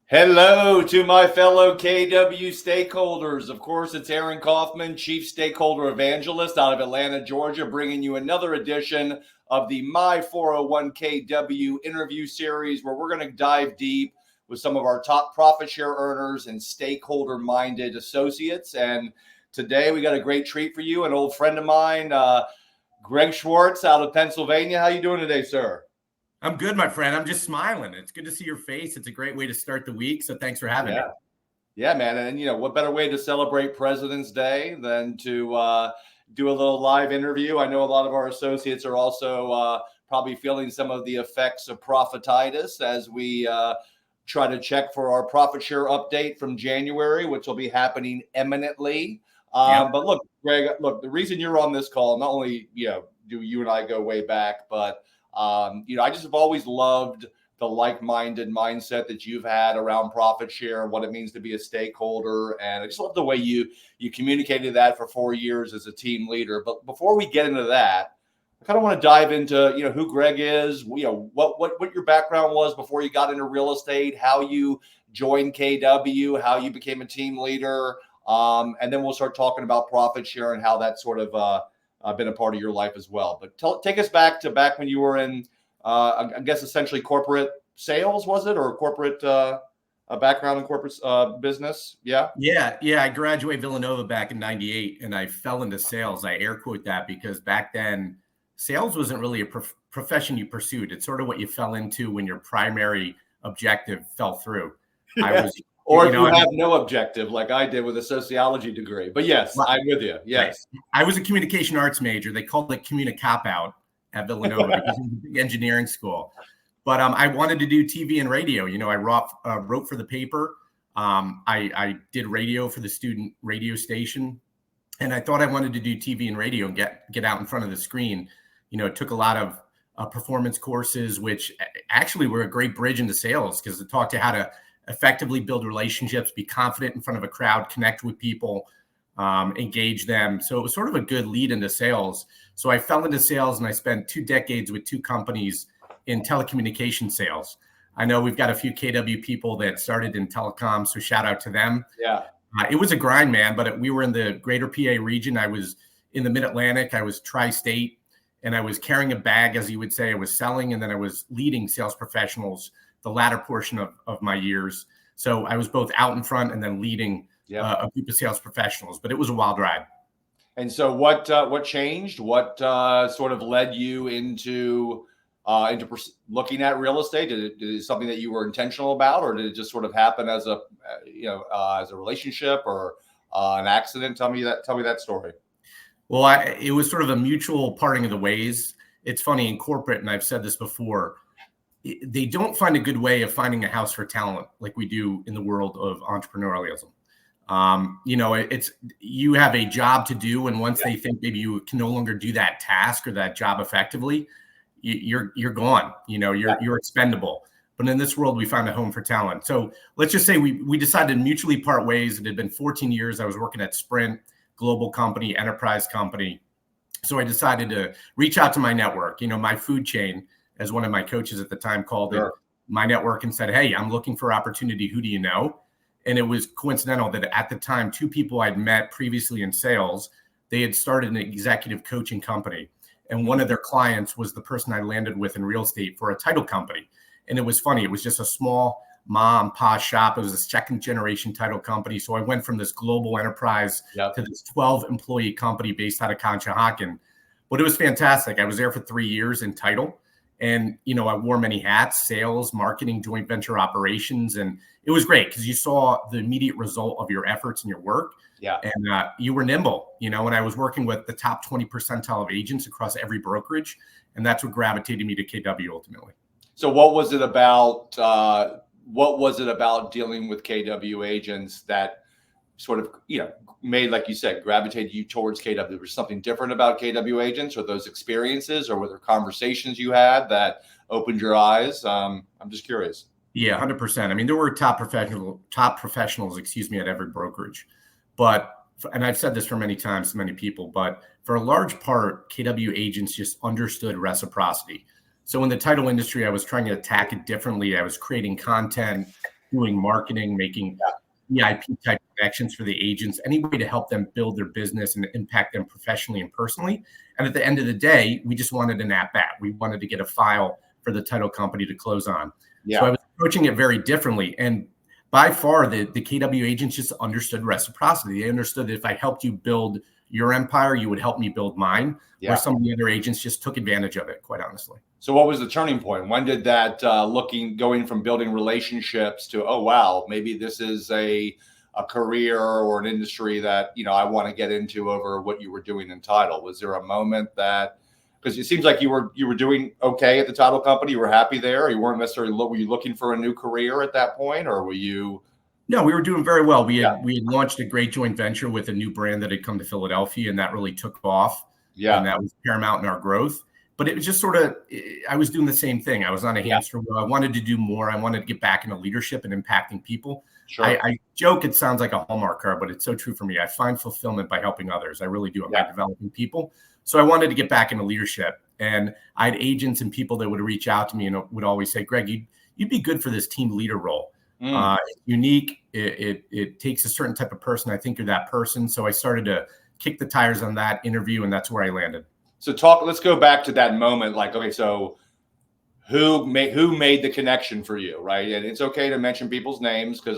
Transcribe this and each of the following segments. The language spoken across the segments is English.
Hello to my fellow KW stakeholders. Of course, it's Aaron Kaufman, Chief Stakeholder Evangelist out of Atlanta, Georgia, bringing you another edition of the My 401KW interview series where we're going to dive deep with some of our top profit share earners and stakeholder-minded associates. And today we got a great treat for you, an old friend of mine, Greg Schwartz out of Pennsylvania. How you doing today, sir? I'm good, my friend. I'm just smiling. It's good to see your face. It's a great way to start the week. So thanks for having me. Yeah, man. And, what better way to celebrate President's Day than to do a little live interview? I know a lot of our associates are also probably feeling some of the effects of profititis as we try to check for our profit share update from January, which will be happening imminently. But look, Greg, the reason you're on this call, not only, do you and I go way back, but I just have always loved the like-minded mindset that you've had around profit share and what it means to be a stakeholder. And I just love the way you communicated that for 4 years as a team leader. But before we get into that, I kind of want to dive into, who Greg is, what your background was before you got into real estate, how you joined KW, how you became a team leader. And then we'll start talking about profit share and how that sort of been a part of your life as well. But take us back when you were in, I guess, essentially corporate sales, was it? Or corporate a background in corporate business? Yeah. I graduated Villanova back in 98 and I fell into sales. I air quote that because back then sales wasn't really a profession you pursued. It's sort of what you fell into when your primary objective fell through. Yeah. Or if you have no objective, like I did with a sociology degree. But yes, I'm with you. Yes. Right. I was a communication arts major. They called it communi-cop-out at Villanova because it was a big engineering school. But I wanted to do TV and radio. I wrote for the paper. I did radio for the student radio station. And I thought I wanted to do TV and radio and get out in front of the screen. Took a lot of performance courses, which actually were a great bridge into sales because it taught you how to effectively build relationships, be confident in front of a crowd, connect with people, engage them. So it was sort of a good lead into sales. So I fell into sales and I spent 2 decades with 2 companies in telecommunication sales. I know we've got a few KW people that started in telecom, so shout out to them. Yeah. It was a grind, man, but we were in the greater PA region. I was in the mid-Atlantic. I was tri-state, and I was carrying a bag, as you would say. I was selling, and then I was leading sales professionals the latter portion of my years. So I was both out in front and then leading a group of sales professionals, but it was a wild ride. And so what changed? What sort of led you into looking at real estate? Did it something that you were intentional about, or did it just sort of happen as a relationship or an accident? Tell me that story. Well, it was sort of a mutual parting of the ways. It's funny in corporate, and I've said this before, they don't find a good way of finding a house for talent like we do in the world of entrepreneurialism. It's you have a job to do, and once they think maybe you can no longer do that task or that job effectively, you're gone. You're expendable. But in this world, we found a home for talent. So let's just say we decided to mutually part ways. It had been 14 years. I was working at Sprint, global company, enterprise company. So I decided to reach out to my network. My food chain, as one of my coaches at the time called it, my network, and said, "Hey, I'm looking for opportunity. Who do you know?" And it was coincidental that at the time, 2 people I'd met previously in sales, they had started an executive coaching company. And one of their clients was the person I landed with in real estate for a title company. And it was funny. It was just a small mom and pop shop. It was a 2nd generation title company. So I went from this global enterprise to this 12 employee company based out of Conshohocken. But it was fantastic. I was there for 3 years in title. And, I wore many hats: sales, marketing, joint venture operations. And it was great because you saw the immediate result of your efforts and your work. Yeah. And you were nimble, and I was working with the top 20 percentile of agents across every brokerage. And that's what gravitated me to KW ultimately. So what was it about dealing with KW agents that sort of, made, like you said, gravitated you towards KW? There was something different about KW agents, or those experiences, or were there conversations you had that opened your eyes? I'm just curious. Yeah, 100%. I mean, there were top professionals, at every brokerage, and I've said this for many times to many people, but for a large part, KW agents just understood reciprocity. So in the title industry, I was trying to attack it differently. I was creating content, doing marketing, making VIP type connections for the agents, any way to help them build their business and impact them professionally and personally. And at the end of the day, we just wanted an at-bat. We wanted to get a file for the title company to close on. Yeah. So I was approaching it very differently. And by far, the KW agents just understood reciprocity. They understood that if I helped you build your empire, you would help me build mine. Yeah. Where some of the other agents just took advantage of it, quite honestly. So what was the turning point? When did that going from building relationships to, oh, wow, maybe this is a career or an industry that, I want to get into over what you were doing in title? Was there a moment that, because it seems like you were doing okay at the title company, you were happy there, or you weren't necessarily, were you looking for a new career at that point, or were you? No, we were doing very well. We had launched a great joint venture with a new brand that had come to Philadelphia, and that really took off. Yeah. And that was paramount in our growth. But it was just sort of, I was doing the same thing. I was on a hamster wheel. I wanted to do more. I wanted to get back into leadership and impacting people. Sure. I joke it sounds like a Hallmark card, but it's so true for me. I find fulfillment by helping others. I really do it by developing people. So I wanted to get back into leadership. And I had agents and people that would reach out to me and would always say, Greg, you'd be good for this team leader role. It's unique. It takes a certain type of person. I think you're that person. So I started to kick the tires on that interview, and that's where I landed. So let's go back to that moment. Like, okay, so who made the connection for you, right? And it's okay to mention people's names because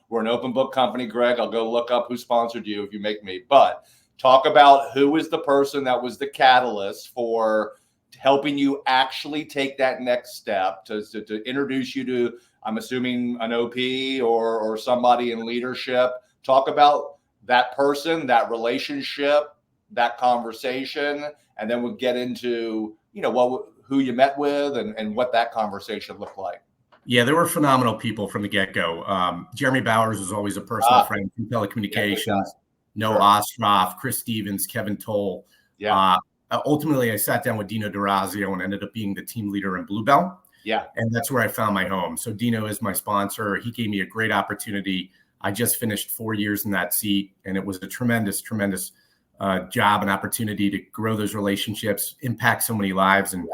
we're an open book company, Greg. I'll go look up who sponsored you if you make me. But talk about who is the person that was the catalyst for helping you actually take that next step to introduce you to, I'm assuming, an OP or somebody in leadership. Talk about that person, that relationship, that conversation, and then we'll get into, who you met with and what that conversation looked like. Yeah, there were phenomenal people from the get-go. Jeremy Bowers was always a personal friend from telecommunications. Noah Ostroff, Chris Stevens, Kevin Toll. Yeah. Ultimately, I sat down with Dino D'Orazio and ended up being the team leader in Bluebell. Yeah. And that's where I found my home. So Dino is my sponsor. He gave me a great opportunity. I just finished 4 years in that seat, and it was a tremendous job and opportunity to grow those relationships, impact so many lives. And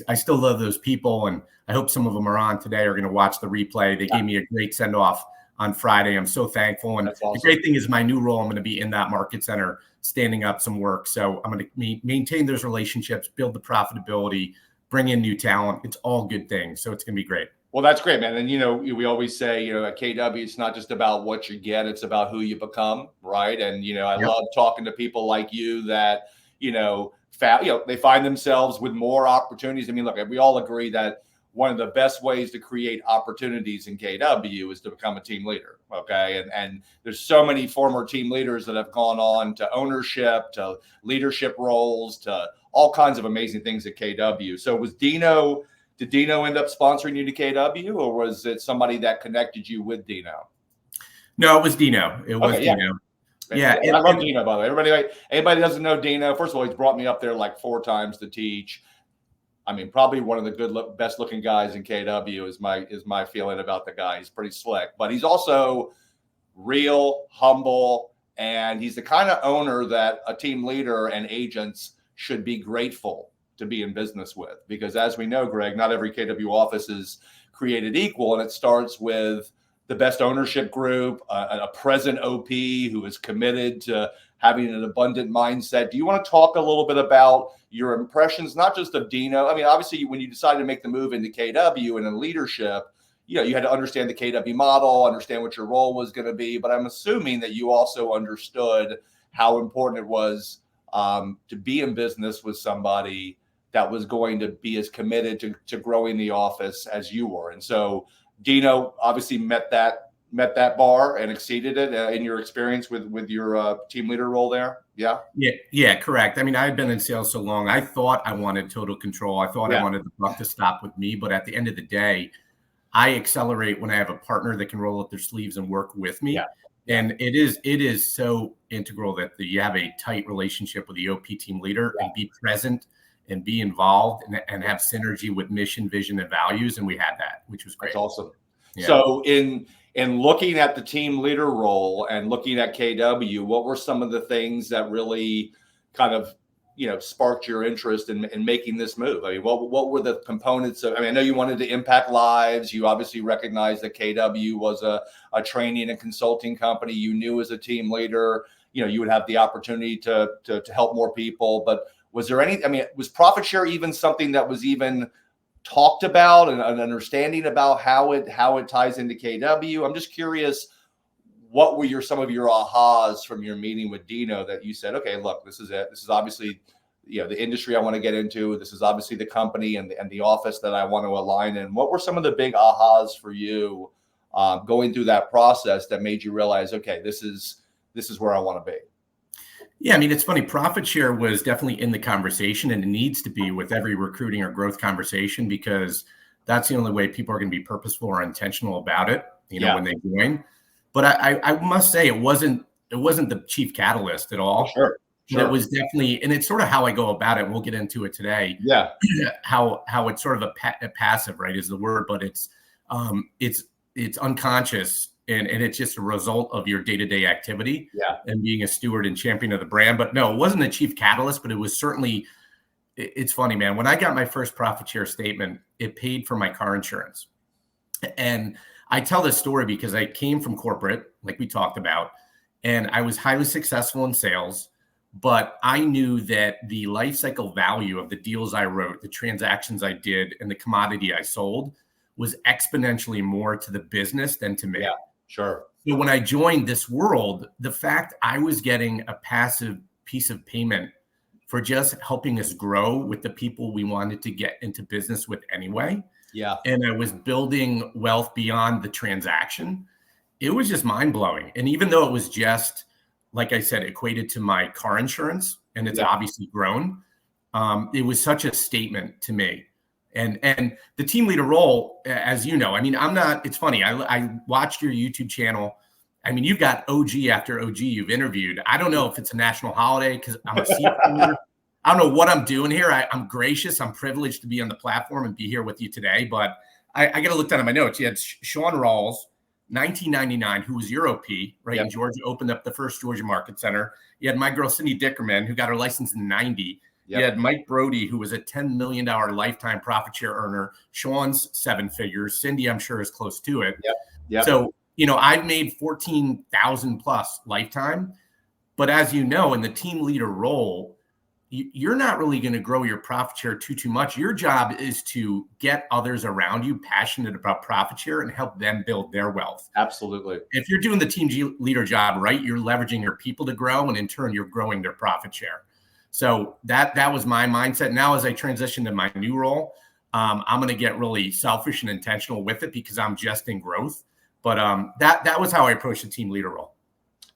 I still love those people. And I hope some of them are on today, are going to watch the replay. They gave me a great send-off on Friday. I'm so thankful. And awesome. The great thing is my new role, I'm going to be in that market center, standing up some work. So I'm going to maintain those relationships, build the profitability, bring in new talent. It's all good things. So it's going to be great. Well, that's great, man. And, we always say, at KW, it's not just about what you get, it's about who you become. Right. And, I love talking to people like you that, they find themselves with more opportunities. I mean, look, we all agree that one of the best ways to create opportunities in KW is to become a team leader. Okay. And there's so many former team leaders that have gone on to ownership, to leadership roles, to all kinds of amazing things at KW. So did Dino end up sponsoring you to KW, or was it somebody that connected you with Dino? No, it was Dino. Dino. Yeah. I love Dino, by the way. Anybody doesn't know Dino, first of all, he's brought me up there like 4 times to teach. I mean, probably one of the best looking guys in KW is my feeling about the guy. He's pretty slick, but he's also real, humble, and he's the kind of owner that a team leader and agents should be grateful to be in business with, because as we know, Greg, not every KW office is created equal, and it starts with the best ownership group, a present OP who is committed to having an abundant mindset. Do you want to talk a little bit about your impressions, not just of Dino? I mean, obviously, when you decided to make the move into KW and in leadership, you had to understand the KW model, understand what your role was going to be. But I'm assuming that you also understood how important it was to be in business with somebody that was going to be as committed to growing the office as you were. And so Dino obviously met that bar and exceeded it in your experience with your team leader role there. Yeah. Yeah, correct. I mean, I had been in sales so long. I thought I wanted total control. I thought I wanted the buck to stop with me. But at the end of the day, I accelerate when I have a partner that can roll up their sleeves and work with me. Yeah. And it is so integral that you have a tight relationship with the OP team leader and be present and be involved and have synergy with mission, vision, and values. And we had that, which was great. That's awesome. Yeah. So in looking at the team leader role and looking at KW, what were some of the things that really kind of, sparked your interest in making this move? I mean, what were the components of, I mean, I know you wanted to impact lives. You obviously recognized that KW was a training and consulting company. You knew as a team leader, you would have the opportunity to help more people. But was there any, I mean, was profit share even something that was even talked about and an understanding about how it ties into KW? I'm just curious, what were some of your ahas from your meeting with Dino that you said, okay, look, this is it. This is obviously, the industry I want to get into. This is obviously the company and the office that I want to align in. What were some of the big ahas for you going through that process that made you realize, okay, this is where I want to be? Yeah, I mean, it's funny. Profit share was definitely in the conversation, and it needs to be with every recruiting or growth conversation, because that's the only way people are going to be purposeful or intentional about it, when they join. But I must say, it wasn't the chief catalyst at all. Sure. It was definitely, and it's sort of how I go about it. And we'll get into it today. Yeah. How it's sort of a passive, right, is the word, but it's unconscious. And it's just a result of your day-to-day activity and being a steward and champion of the brand. But no, it wasn't a chief catalyst, but it was certainly, it's funny, man. When I got my first profit share statement, it paid for my car insurance. And I tell this story because I came from corporate, like we talked about, and I was highly successful in sales, but I knew that the life cycle value of the deals I wrote, the transactions I did, and the commodity I sold was exponentially more to the business than to me. Yeah. Sure. So when I joined this world, the fact I was getting a passive piece of payment for just helping us grow with the people we wanted to get into business with anyway. Yeah. And I was building wealth beyond the transaction. It was just mind blowing. And even though it was just, like I said, equated to my car insurance, and it's obviously grown, it was such a statement to me. And the team leader role, as you know, I mean, it's funny. I watched your YouTube channel. I mean, you've got OG after OG you've interviewed. I don't know if it's a national holiday because I'm a seafarer. I don't know what I'm doing here. I'm gracious. I'm privileged to be on the platform and be here with you today. But I got to look down at my notes. You had Sean Rawls, 1999, who was your OP, right? In Georgia, opened up the first Georgia Market Center. You had my girl, Cindy Dickerman, who got her license in 90. You had Mike Brody, who was a $10 million lifetime profit share earner. Sean's 7 figures. Cindy, I'm sure, is close to it. So, I've made 14,000 plus lifetime. But as you know, in the team leader role, you're not really going to grow your profit share too much. Your job is to get others around you passionate about profit share and help them build their wealth. Absolutely. If you're doing the team leader job right, you're leveraging your people to grow, and in turn, you're growing their profit share. So that was my mindset. Now, as I transition to my new role, I'm going to get really selfish and intentional with it because I'm just in growth. But that was how I approached the team leader role.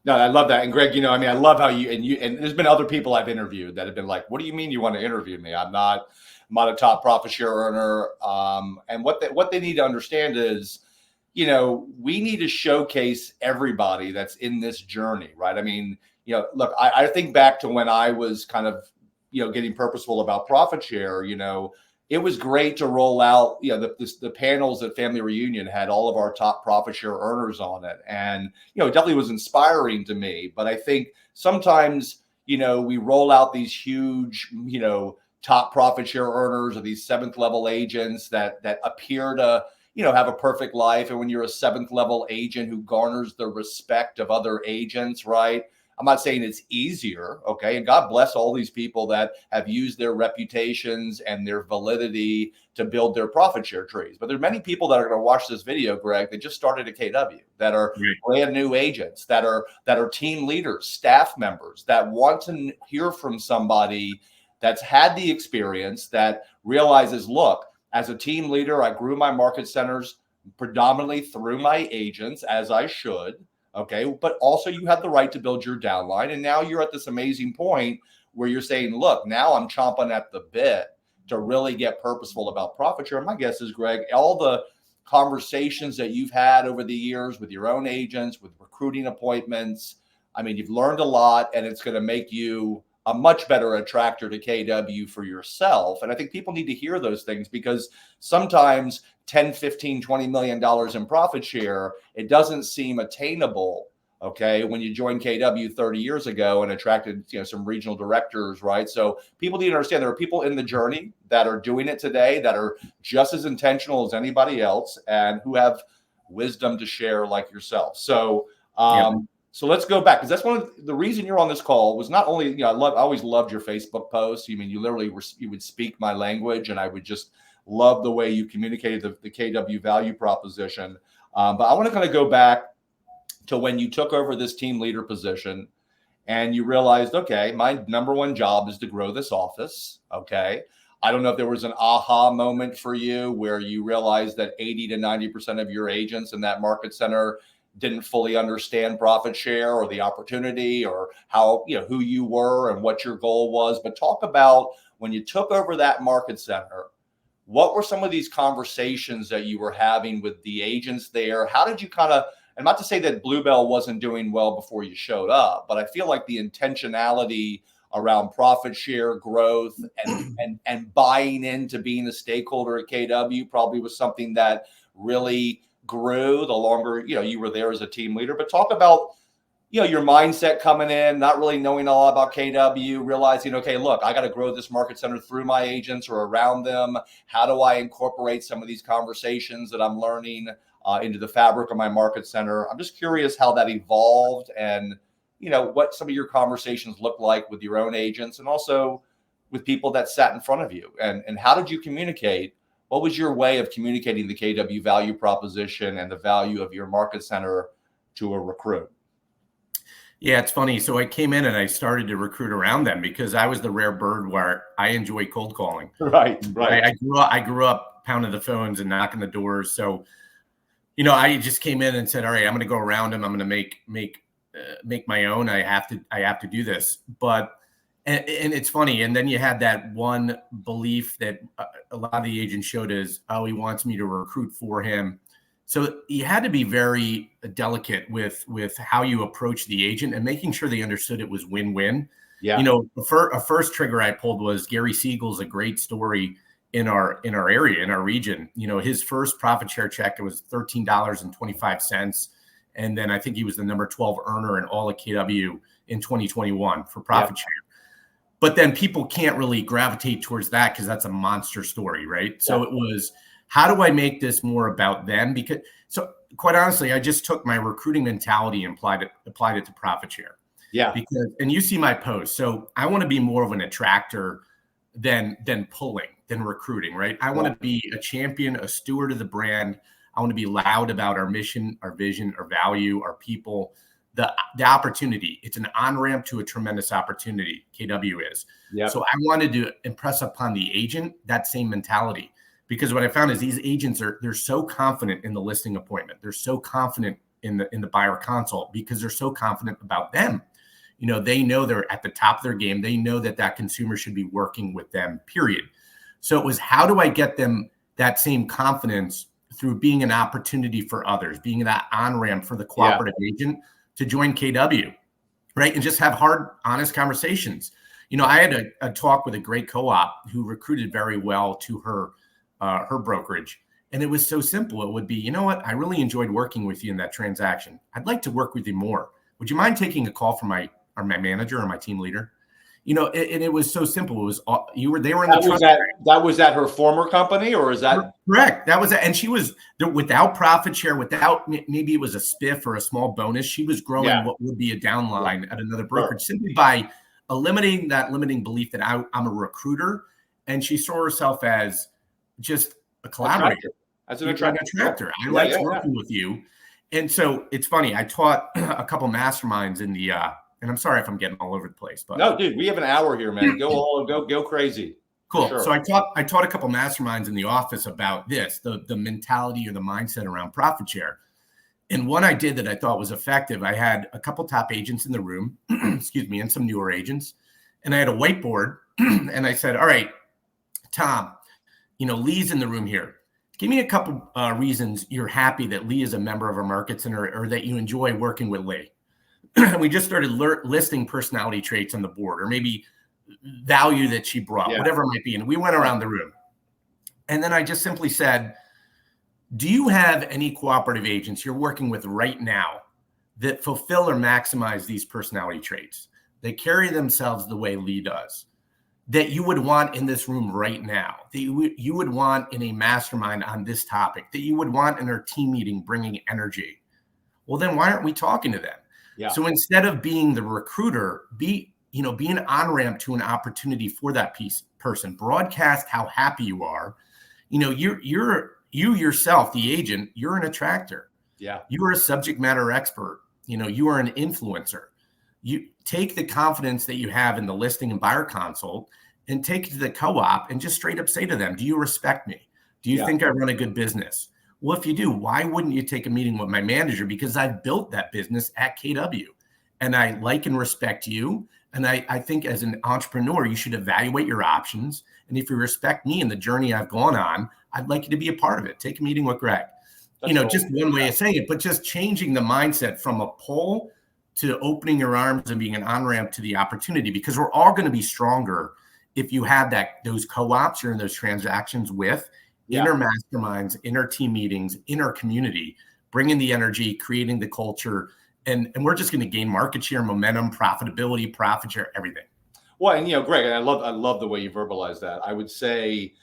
No, I love that. And Greg, I love how and there's been other people I've interviewed that have been like, what do you mean you want to interview me? I'm not a top profit share earner. And what they need to understand is, we need to showcase everybody that's in this journey, right? I mean, look, I think back to when I was kind of, getting purposeful about profit share, it was great to roll out, the panels at Family Reunion had all of our top profit share earners on it. And, it definitely was inspiring to me. But I think sometimes, we roll out these huge, top profit share earners or these 7th level agents that appear to, have a perfect life. And when you're a 7th level agent who garners the respect of other agents, right? I'm not saying it's easier, okay? And God bless all these people that have used their reputations and their validity to build their profit share trees. But there are many people that are going to watch this video, Greg, that just started at KW, that are brand new agents, that are team leaders, staff members, that want to hear from somebody that's had the experience, that realizes, look, as a team leader, I grew my market centers predominantly through my agents, as I should. Okay. But also you have the right to build your downline. And now you're at this amazing point where you're saying, look, now I'm chomping at the bit to really get purposeful about profit share. And my guess is, Greg, all the conversations that you've had over the years with your own agents, with recruiting appointments, I mean, you've learned a lot, and it's going to make you a much better attractor to KW for yourself. And I think people need to hear those things, because sometimes 10, 15, $20 million in profit share, it doesn't seem attainable, Okay, when you joined KW 30 years ago and attracted, some regional directors, right? So people need to understand there are people in the journey that are doing it today that are just as intentional as anybody else and who have wisdom to share like yourself. So, so let's go back, because that's one of the reason you're on this call was not only, I always loved your Facebook posts. You literally you would speak my language, and I would just love the way you communicated the KW value proposition. But I want to kind of go back to when you took over this team leader position and you realized, okay, my number one job is to grow this office. Okay. I don't know if there was an aha moment for you where you realized that 80 to 90% of your agents in that market center didn't fully understand profit share or the opportunity or how, who you were and what your goal was. But talk about when you took over that market center, what were some of these conversations that you were having with the agents there? How did you kind of, and not to say that Bluebell wasn't doing well before you showed up, but I feel like the intentionality around profit share growth and buying into being a stakeholder at KW probably was something that really grew the longer, you were there as a team leader. But talk about, your mindset coming in, not really knowing a lot about KW, realizing, okay, look, I got to grow this market center through my agents or around them. How do I incorporate some of these conversations that I'm learning into the fabric of my market center? I'm just curious how that evolved and, what some of your conversations look like with your own agents and also with people that sat in front of you. And how did you communicate? What was your way of communicating the KW value proposition and the value of your market center to a recruit? Yeah, it's funny. So I came in and I started to recruit around them because I was the rare bird where I enjoy cold calling. Right. I grew up pounding the phones and knocking the doors. So, I just came in and said, all right, I'm going to go around them. I'm going to make my own. I have to do this. But, and it's funny. And then you had that one belief that a lot of the agents showed is, oh, he wants me to recruit for him. So you had to be very delicate with how you approach the agent and making sure they understood it was win-win. Yeah. A first trigger I pulled was Gary Siegel's a great story in our area, in our region. His first profit share check, it was $13.25. And then I think he was the number 12 earner in all of KW in 2021 for profit share. But then people can't really gravitate towards that because that's a monster story, right? Yeah. So it was, how do I make this more about them? Because, so quite honestly, I just took my recruiting mentality and applied it to profit share. Yeah. Because, and you see my post. So I want to be more of an attractor than pulling, than recruiting, right? I want to be a champion, a steward of the brand. I want to be loud about our mission, our vision, our value, our people, the opportunity. It's an on-ramp to a tremendous opportunity, KW is. Yep. So I wanted to impress upon the agent that same mentality. Because what I found is these agents they're so confident in the listing appointment. They're so confident in the buyer consult because they're so confident about them. They know they're at the top of their game. They know that consumer should be working with them, period. So it was, how do I get them that same confidence through being an opportunity for others, being that on-ramp for the cooperative agent to join KW, right? And just have hard, honest conversations. I had a talk with a great co-op who recruited very well to her brokerage. And it was so simple. It would be, you know what? I really enjoyed working with you in that transaction. I'd like to work with you more. Would you mind taking a call from my manager or my team leader? And it was so simple. It was they were in that was at her former company, or is that correct? That was it. And she was without profit share, without maybe it was a spiff or a small bonus. She was growing what would be a downline at another brokerage simply by eliminating that limiting belief that I'm a recruiter, and she saw herself as just a collaborator, as an attractor. I liked working with you. And so it's funny. I taught a couple masterminds in the and I'm sorry if I'm getting all over the place, but no, dude, we have an hour here, man. Go crazy. Cool. Sure. So I taught a couple masterminds in the office about this, the mentality or the mindset around profit share. And one I did that I thought was effective. I had a couple top agents in the room, excuse me, and some newer agents. And I had a whiteboard and I said, all right, Tom, Lee's in the room here. Give me a couple reasons you're happy that Lee is a member of our market center or that you enjoy working with Lee. And we just started listing personality traits on the board or maybe value that she brought, whatever it might be. And we went around the room. And then I just simply said, do you have any cooperative agents you're working with right now that fulfill or maximize these personality traits. They carry themselves the way Lee does, that you would want in this room right now, that you would want in a mastermind on this topic, that you would want in our team meeting bringing energy. Well, then why aren't we talking to them? Yeah. So instead of being the recruiter, be an on-ramp to an opportunity for that person. Broadcast how happy you are. You yourself, the agent, you're an attractor. Yeah. You are a subject matter expert. You are an influencer. You take the confidence that you have in the listing and buyer consult and take it to the co-op and just straight up say to them, do you respect me? Do you think I run a good business? Well, if you do, why wouldn't you take a meeting with my manager? Because I've built that business at KW and I like and respect you. And I think as an entrepreneur, you should evaluate your options. And if you respect me and the journey I've gone on, I'd like you to be a part of it. Take a meeting with Greg. Just one way of saying it, but just changing the mindset from a pull to opening your arms and being an on-ramp to the opportunity, because we're all going to be stronger if you have those co-ops you're in those transactions with, inner masterminds, inner team meetings, inner community, bringing the energy, creating the culture, and we're just going to gain market share, momentum, profitability, profit share, everything. Well, and Greg, and I love the way you verbalize that. I would say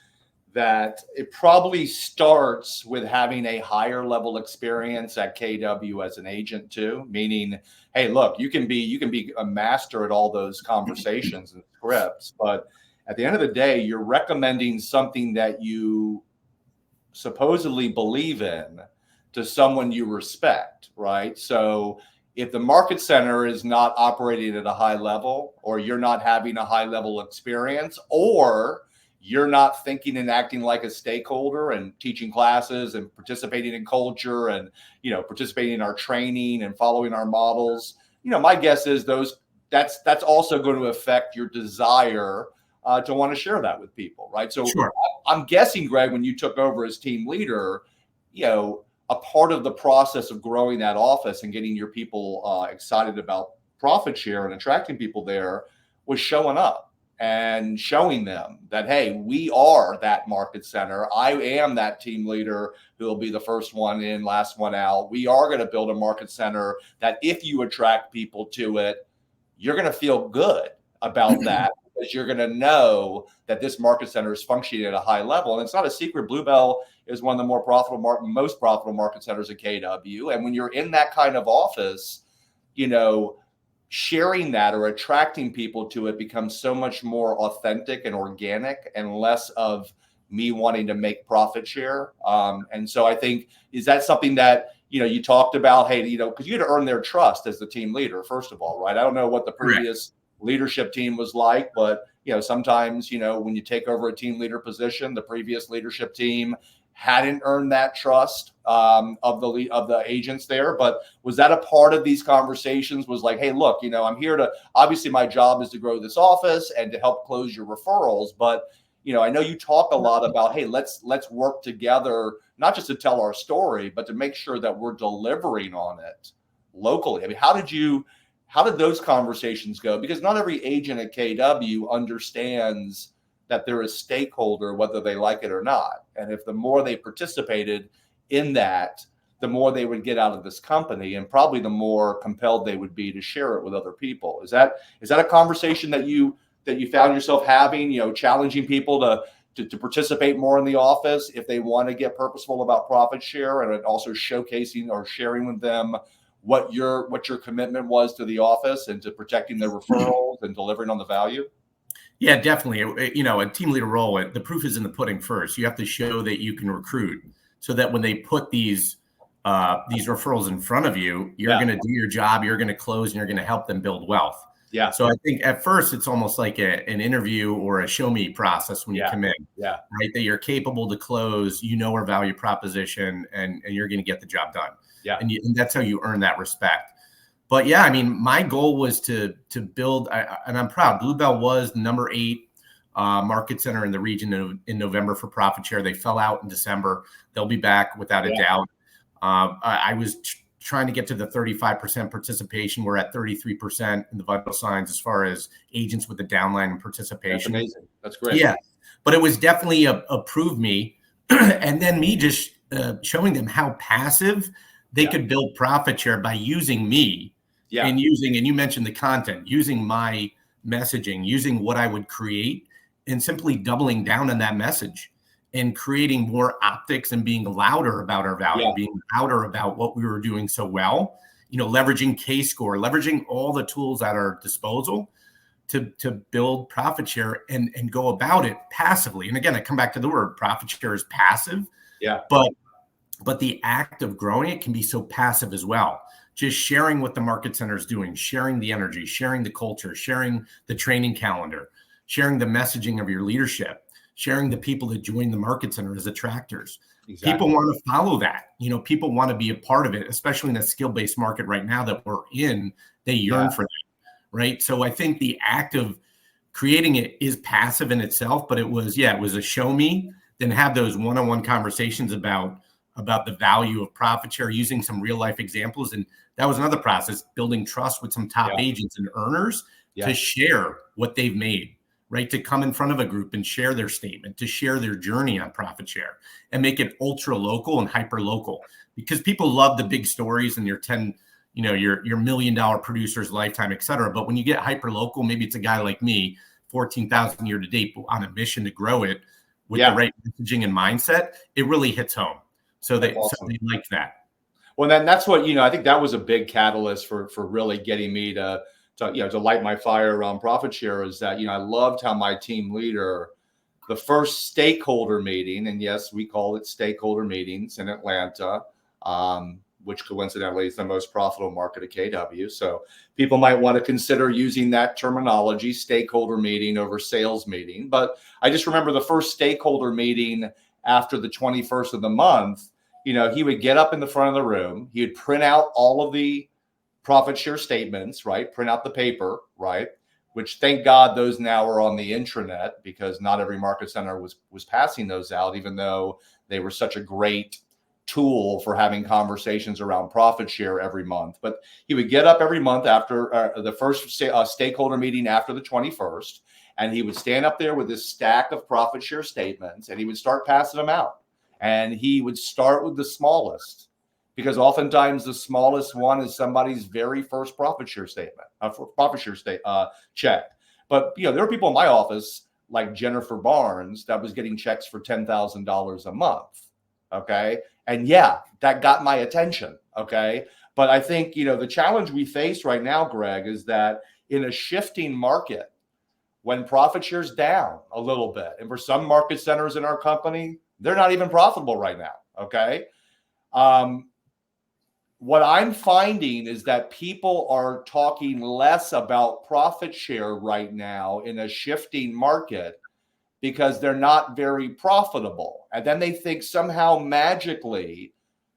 that it probably starts with having a higher level experience at KW as an agent too, meaning, hey, look, you can be a master at all those conversations and scripts, but at the end of the day, you're recommending something that you supposedly believe in to someone you respect, right? So if the market center is not operating at a high level, or you're not having a high level experience, or you're not thinking and acting like a stakeholder and teaching classes and participating in culture and, participating in our training and following our models, my guess is that's also going to affect your desire to want to share that with people, right? So sure. I'm guessing, Greg, when you took over as team leader, a part of the process of growing that office and getting your people excited about profit share and attracting people there was showing up and showing them that, hey, we are that market center. I am that team leader who will be the first one in, last one out. We are going to build a market center that if you attract people to it, you're going to feel good about that, because you're going to know that this market center is functioning at a high level. And it's not a secret. Bluebell is one of the most profitable market centers at KW. And when you're in that kind of office, sharing that or attracting people to it becomes so much more authentic and organic and less of me wanting to make profit share. And so I think, is that something that, you talked about, hey, because you had to earn their trust as the team leader, first of all, right? I don't know what the previous leadership team was like, but, sometimes, when you take over a team leader position, the previous leadership team hadn't earned that trust of the agents there. But was that a part of these conversations? Was like, hey, look, I'm here to, obviously my job is to grow this office and to help close your referrals. But, I know you talk a lot about, hey, let's work together, not just to tell our story, but to make sure that we're delivering on it locally. I mean, how did those conversations go? Because not every agent at KW understands that they're a stakeholder, whether they like it or not. And if the more they participated in that, the more they would get out of this company, and probably the more compelled they would be to share it with other people. Is that a conversation that you found yourself having, challenging people to participate more in the office if they want to get purposeful about profit share, and also showcasing or sharing with them what your commitment was to the office and to protecting their referrals and delivering on the value? Yeah, definitely. A team leader role, the proof is in the pudding first. You have to show that you can recruit, so that when they put these referrals in front of you, you're going to do your job, you're going to close, and you're going to help them build wealth. Yeah. So I think at first it's almost like an interview or a show me process when you come in. Yeah. Right. That you're capable to close, our value proposition, and you're going to get the job done. Yeah. And that's how you earn that respect. But yeah, I mean, my goal was to build, and I'm proud. Bluebell was the number 8 market center in the region in November for profit share. They fell out in December. They'll be back without a doubt. I was trying to get to the 35% participation. We're at 33% in the vital signs as far as agents with the downline and participation. That's amazing. That's great. Yeah, but it was definitely a prove me, and then me just showing them how passive they could build profit share by using me and you mentioned the content, using my messaging, using what I would create and simply doubling down on that message and creating more optics and being louder about our value, being louder about what we were doing so well, leveraging K-score, leveraging all the tools at our disposal to build profit share and go about it passively. And again, I come back to the word profit share is passive, but the act of growing it can be so passive as well. Just sharing what the market center is doing, sharing the energy, sharing the culture, sharing the training calendar, sharing the messaging of your leadership, sharing the people that join the market center as attractors. Exactly. People want to follow that. People want to be a part of it, especially in a skill-based market right now that we're in. They yearn for that, right? So I think the act of creating it is passive in itself, but it was a show me, then have those one-on-one conversations about the value of profit share, using some real life examples. And that was another process, building trust with some top agents and earners to share what they've made, right? To come in front of a group and share their statement, to share their journey on profit share and make it ultra local and hyper local, because people love the big stories and your $1 million producers lifetime, et cetera. But when you get hyper local, maybe it's a guy like me, 14,000 year to date, but on a mission to grow it with the right messaging and mindset, it really hits home. So they like that. Well, then that's what, I think that was a big catalyst for really getting me to light my fire around profit share, is that, I loved how my team leader, the first stakeholder meeting, and yes, we call it stakeholder meetings in Atlanta, which coincidentally is the most profitable market at KW. So people might want to consider using that terminology, stakeholder meeting over sales meeting. But I just remember the first stakeholder meeting after the 21st of the month, he would get up in the front of the room. He would print out all of the profit share statements, right? Print out the paper, right? Which thank God those now are on the intranet, because not every market center was passing those out, even though they were such a great tool for having conversations around profit share every month. But he would get up every month after the first stakeholder meeting after the 21st, and he would stand up there with this stack of profit share statements, and he would start passing them out. And he would start with the smallest, because oftentimes the smallest one is somebody's very first profit share statement, check. But there were people in my office like Jennifer Barnes that was getting checks for $10,000 a month. Okay, and that got my attention. Okay, but I think the challenge we face right now, Greg, is that in a shifting market, when profit share's down a little bit, and for some market centers in our company, they're not even profitable right now. Okay. What I'm finding is that people are talking less about profit share right now in a shifting market because they're not very profitable. And then they think somehow magically,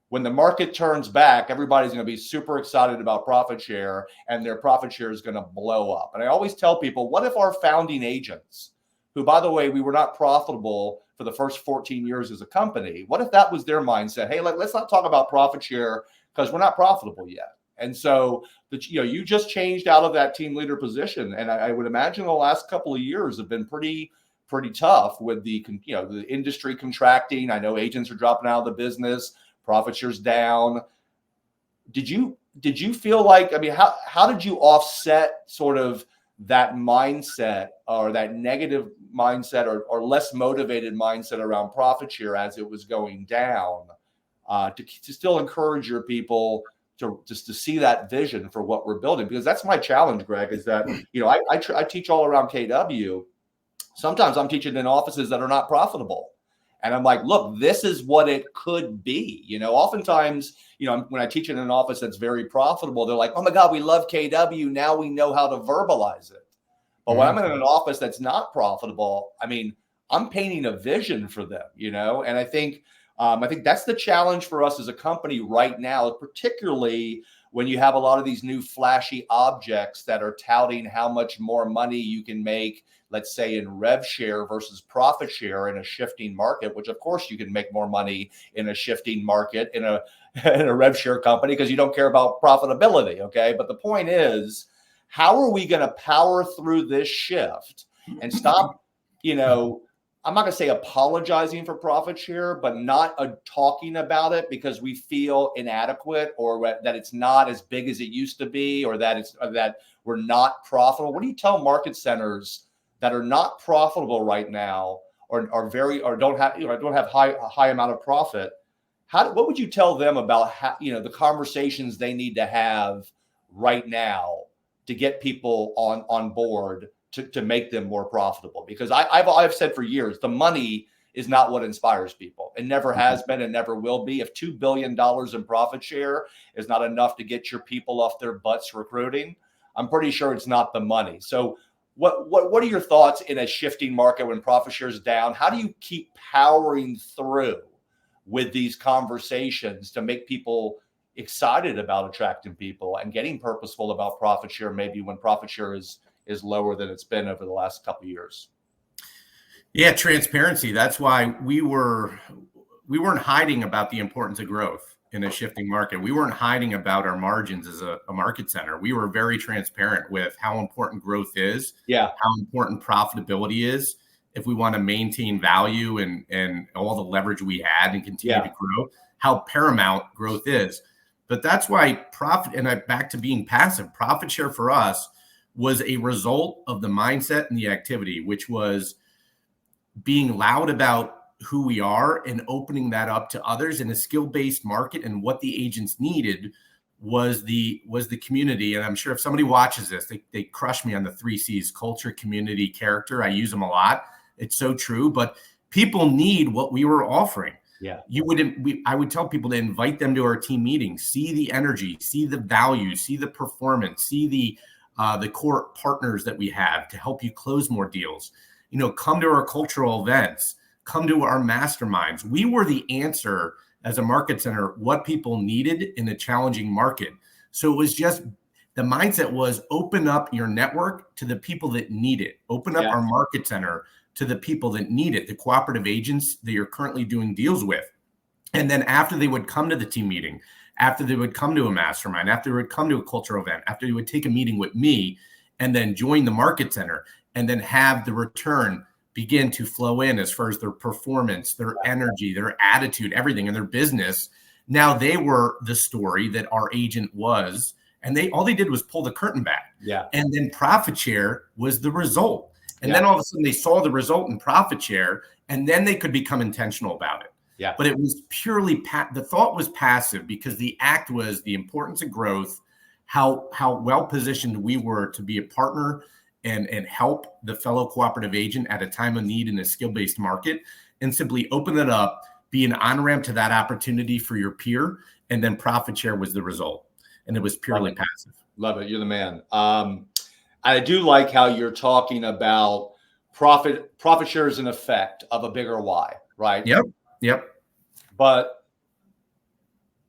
when the market turns back, everybody's going to be super excited about profit share and their profit share is going to blow up. And I always tell people, what if our founding agents, who, by the way, we were not profitable for the first 14 years as a company, what if that was their mindset? Hey, let's not talk about profit share because we're not profitable yet. And so you just changed out of that team leader position. And I would imagine the last couple of years have been pretty tough with the industry contracting. I know agents are dropping out of the business, profit share's down. Did you feel like, how did you offset sort of that mindset, or that negative mindset, or less motivated mindset around profit share as it was going down, to still encourage your people to see that vision for what we're building? Because that's my challenge, Greg, is that, I teach all around KW. Sometimes I'm teaching in offices that are not profitable. And I'm like, look, this is what it could be. Oftentimes, when I teach in an office that's very profitable, they're like, oh my God, we love KW. Now we know how to verbalize it. But when I'm in an office that's not profitable, I'm painting a vision for them, and I think that's the challenge for us as a company right now, particularly when you have a lot of these new flashy objects that are touting how much more money you can make, let's say in rev share versus profit share in a shifting market, which of course you can make more money in a shifting market in a rev share company because you don't care about profitability. Okay. But the point is, how are we going to power through this shift and stop, I'm not going to say apologizing for profit share, but not talking about it because we feel inadequate or that it's not as big as it used to be, or that we're not profitable. What do you tell market centers that are not profitable right now, or don't have high amount of profit? What would you tell them about the conversations they need to have right now to get people on board to make them more profitable? Because I've said for years, the money is not what inspires people. It never has been and never will be. If $2 billion in profit share is not enough to get your people off their butts recruiting, I'm pretty sure it's not the money. So what are your thoughts in a shifting market when profit share is down? How do you keep powering through with these conversations to make people excited about attracting people and getting purposeful about profit share, maybe when profit share is lower than it's been over the last couple of years? Yeah, transparency. That's why we weren't hiding about the importance of growth in a shifting market. We weren't hiding about our margins as a market center. We were very transparent with how important growth is, how important profitability is if we want to maintain value and all the leverage we had and continue to grow, how paramount growth is. But that's why back to being passive, profit share for us was a result of the mindset and the activity, which was being loud about who we are and opening that up to others in a skill-based market. And what the agents needed was the community. And I'm sure if somebody watches this, they crush me on the 3 C's: culture, community, character. I use them a lot. It's so true, but people need what we were offering. Yeah. I would tell people to invite them to our team meetings, see the energy, see the value, see the performance, see the core partners that we have to help you close more deals. Come to our cultural events, come to our masterminds. We were the answer as a market center, what people needed in a challenging market. So it was just, the mindset was open up your network to the people that need it. Open up our market center to the people that need it, the cooperative agents that you're currently doing deals with. And then after they would come to the team meeting, after they would come to a mastermind, after they would come to a cultural event, after they would take a meeting with me and then join the market center, and then have the return begin to flow in as far as their performance, their energy, their attitude, everything in their business. Now they were the story that our agent was, and all they did was pull the curtain back. Yeah. And then profit share was the result. And then all of a sudden they saw the result in profit share, and then they could become intentional about it. Yeah. But it was purely, the thought was passive because the act was the importance of growth, how well positioned we were to be a partner and help the fellow cooperative agent at a time of need in a skill-based market, and simply open it up, be an on-ramp to that opportunity for your peer, and then profit share was the result. And it was purely passive. Love it. You're the man. I do like how you're talking about profit share is an effect of a bigger why, right? Yep. But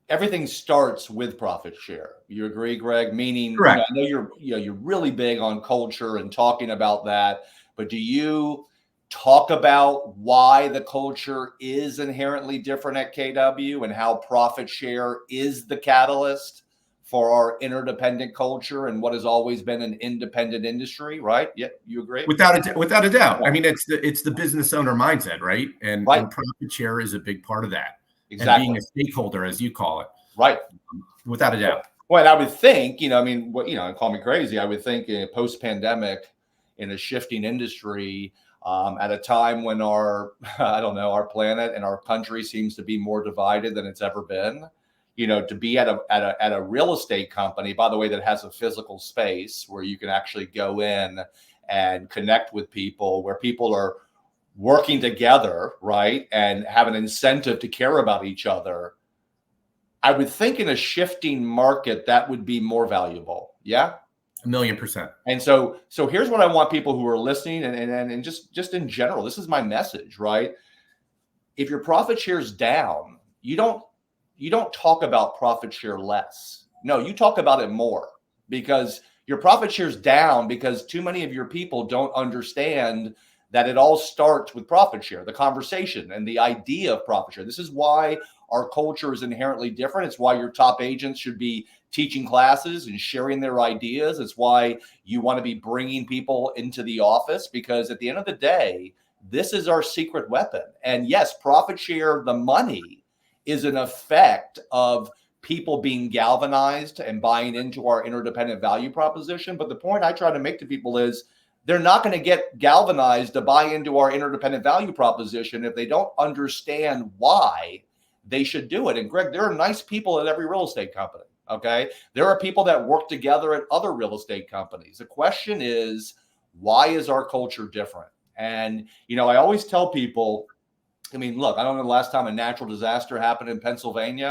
everything starts with profit share. You agree, Greg? Meaning, correct. I know you're really big on culture and talking about that, but do you talk about why the culture is inherently different at KW and how profit share is the catalyst for our interdependent culture and what has always been an independent industry, right? Yeah, you agree? Without a doubt. I mean, it's the business owner mindset, right? And profit share is a big part of that. Exactly. And being a stakeholder, as you call it. Right. Without a doubt. Well, I would think, call me crazy. I would think post-pandemic in a shifting industry, at a time when our planet and our country seems to be more divided than it's ever been, to be at a real estate company, by the way, that has a physical space where you can actually go in and connect with people, where people are working together, right, and have an incentive to care about each other. I would think in a shifting market that would be more valuable. Yeah. 1,000,000%. And so here's what I want people who are listening and just in general, this is my message, right? If your profit share is down, you don't talk about profit share less. No, you talk about it more, because your profit share is down because too many of your people don't understand that it all starts with profit share, the conversation and the idea of profit share. This is why our culture is inherently different. It's why your top agents should be teaching classes and sharing their ideas. It's why you want to be bringing people into the office, because at the end of the day, this is our secret weapon. And yes, profit share, the money, is an effect of people being galvanized and buying into our interdependent value proposition. But the point I try to make to people is they're not going to get galvanized to buy into our interdependent value proposition if they don't understand why they should do it. And Greg, there are nice people at every real estate company. Okay. There are people that work together at other real estate companies. The question is, why is our culture different? And, I always tell people, look, I don't know the last time a natural disaster happened in Pennsylvania.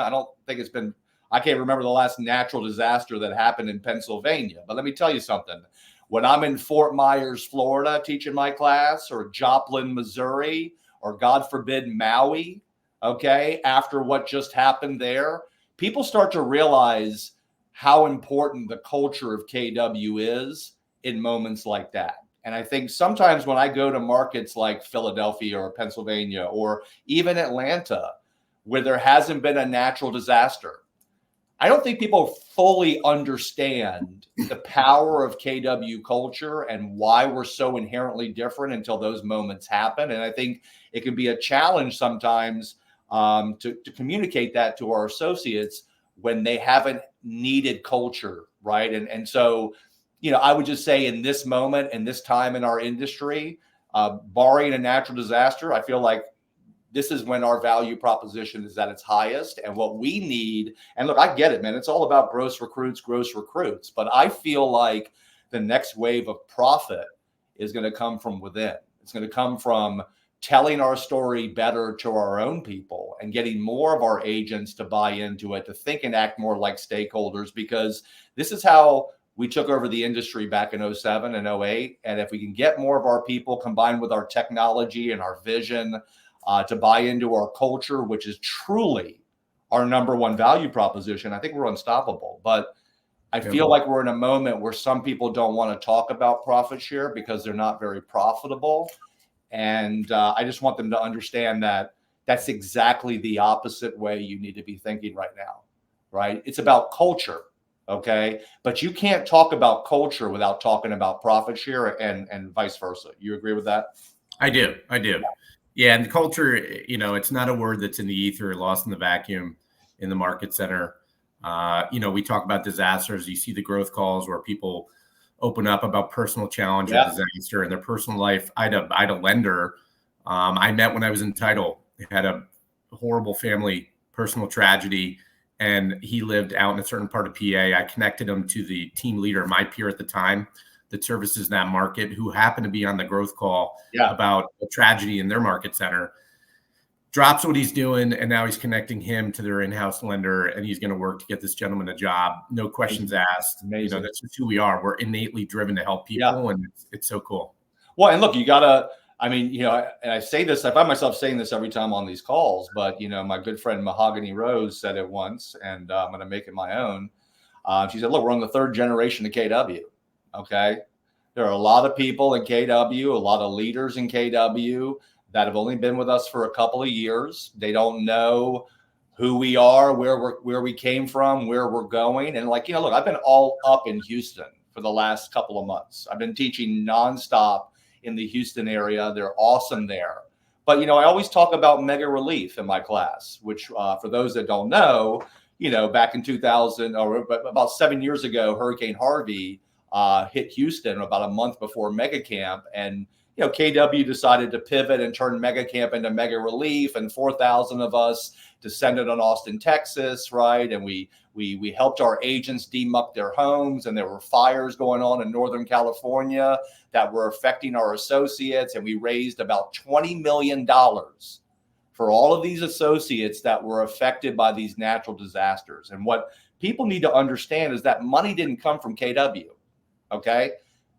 I can't remember the last natural disaster that happened in Pennsylvania. But let me tell you something. When I'm in Fort Myers, Florida, teaching my class, or Joplin, Missouri, or God forbid, Maui, okay, after what just happened there, people start to realize how important the culture of KW is in moments like that. And I think sometimes when I go to markets like Philadelphia or Pennsylvania or even Atlanta, where there hasn't been a natural disaster, I don't think people fully understand the power of KW culture and why we're so inherently different until those moments happen. And I think it can be a challenge sometimes to communicate that to our associates when they haven't needed culture, right? And so, I would just say in this moment and this time in our industry, barring a natural disaster, I feel like this is when our value proposition is at its highest. And what we need, and look, I get it, man. It's all about gross recruits. But I feel like the next wave of profit is going to come from within. It's going to come from telling our story better to our own people and getting more of our agents to buy into it, to think and act more like stakeholders, because this is how we took over the industry back in 07 and 08. And if we can get more of our people combined with our technology and our vision to buy into our culture, which is truly our number one value proposition, I think we're unstoppable. But I feel like we're in a moment where some people don't want to talk about profit share because they're not very profitable. And I just want them to understand that that's exactly the opposite way you need to be thinking right now, right? It's about culture. Okay. But you can't talk about culture without talking about profit share and vice versa. You agree with that? I do. Yeah. And the culture, it's not a word that's in the ether, lost in the vacuum in the market center. We talk about disasters. You see the growth calls where people open up about personal challenge or disaster in their personal life. I had a lender I met when I was in title. He had a horrible family personal tragedy, and he lived out in a certain part of PA. I connected him to the team leader, my peer at the time, that services that market, who happened to be on the growth call about a tragedy in their market center. Drops what he's doing, and now he's connecting him to their in-house lender, and he's going to work to get this gentleman a job. No questions asked. Amazing. That's just who we are. We're innately driven to help people, and it's so cool. Well, and look, you gotta. And I say this, I find myself saying this every time on these calls, but my good friend Mahogany Rose said it once, and I'm going to make it my own. She said, "Look, we're on the third generation of KW. Okay, there are a lot of people in KW, a lot of leaders in KW that have only been with us for a couple of years. They don't know who we are, where we came from, where we're going. And look, I've been all up in Houston for the last couple of months. I've been teaching nonstop in the Houston area. They're awesome there. But, I always talk about mega relief in my class, which for those that don't know, back in 2000 or about 7 years ago, Hurricane Harvey hit Houston about a month before Mega Camp. And KW decided to pivot and turn Mega Camp into Mega Relief, and 4,000 of us descended on Austin, Texas, right? And we helped our agents demuck their homes, and there were fires going on in Northern California that were affecting our associates, and we raised about $20 million for all of these associates that were affected by these natural disasters. And what people need to understand is that money didn't come from KW, okay?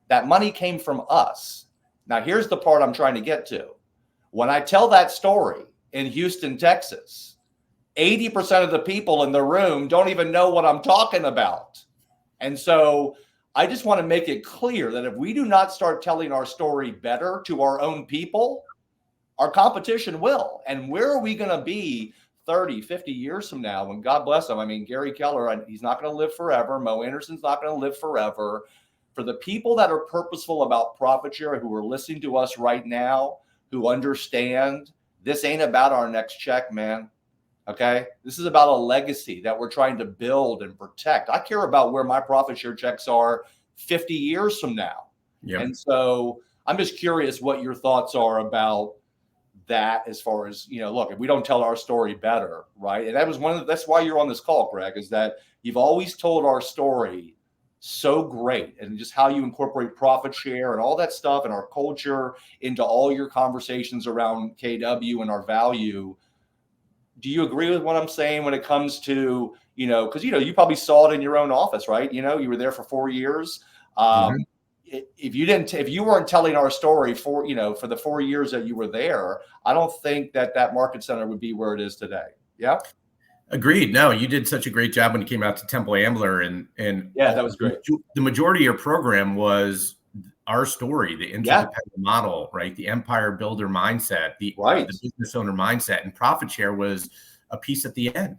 That money came from us. Now, here's the part I'm trying to get to. When I tell that story in Houston, Texas, 80% of the people in the room don't even know what I'm talking about. And so I just want to make it clear that if we do not start telling our story better to our own people, our competition will. And where are we going to be 30, 50 years from now when, God bless him, Gary Keller, he's not going to live forever. Mo Anderson's not going to live forever. For the people that are purposeful about profit share who are listening to us right now, who understand this ain't about our next check, man. Okay. This is about a legacy that we're trying to build and protect. I care about where my profit share checks are 50 years from now. Yep. And so I'm just curious what your thoughts are about that, as far as, look, if we don't tell our story better, right? And that was that's why you're on this call, Greg, is that you've always told our story so great, and just how you incorporate profit share and all that stuff and our culture into all your conversations around KW and our value. Do you agree with what I'm saying when it comes to, because, you probably saw it in your own office, right? You were there for 4 years. If you weren't telling our story for the 4 years that you were there, I don't think that market center would be where it is today. Yeah. Agreed. No, you did such a great job when you came out to Temple Ambler, and yeah, that was great. The majority of your program was our story, the interdependent model, right? The empire builder mindset, the business owner mindset, and profit share was a piece at the end.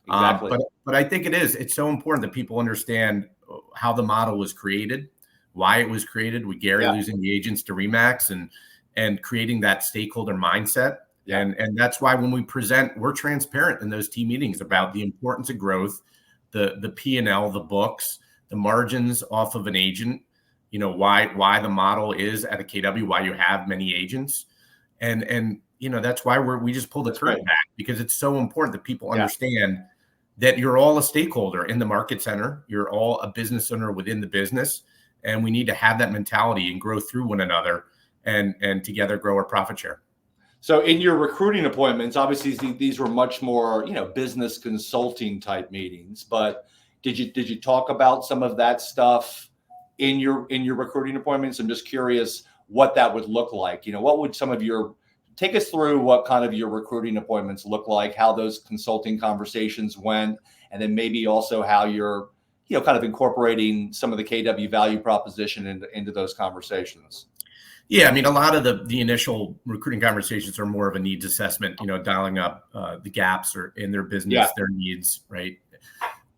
Exactly. But I think it's so important that people understand how the model was created, why it was created, with Gary losing the agents to Remax and creating that stakeholder mindset. Yeah. And that's why when we present, we're transparent in those team meetings about the importance of growth, the P&L, the books, the margins off of an agent, why the model is at a KW, why you have many agents. And that's why we just pull the curtain back, because it's so important that people understand that you're all a stakeholder in the market center. You're all a business owner within the business. And we need to have that mentality and grow through one another and together grow our profit share. So in your recruiting appointments, obviously these were much more, business consulting type meetings, but did you talk about some of that stuff in your recruiting appointments? I'm just curious what that would look like. What would take us through what kind of your recruiting appointments look like, how those consulting conversations went, and then maybe also how you're, kind of incorporating some of the KW value proposition into those conversations. Yeah, I mean, a lot of the initial recruiting conversations are more of a needs assessment, dialing up the gaps or in their business, their needs, right?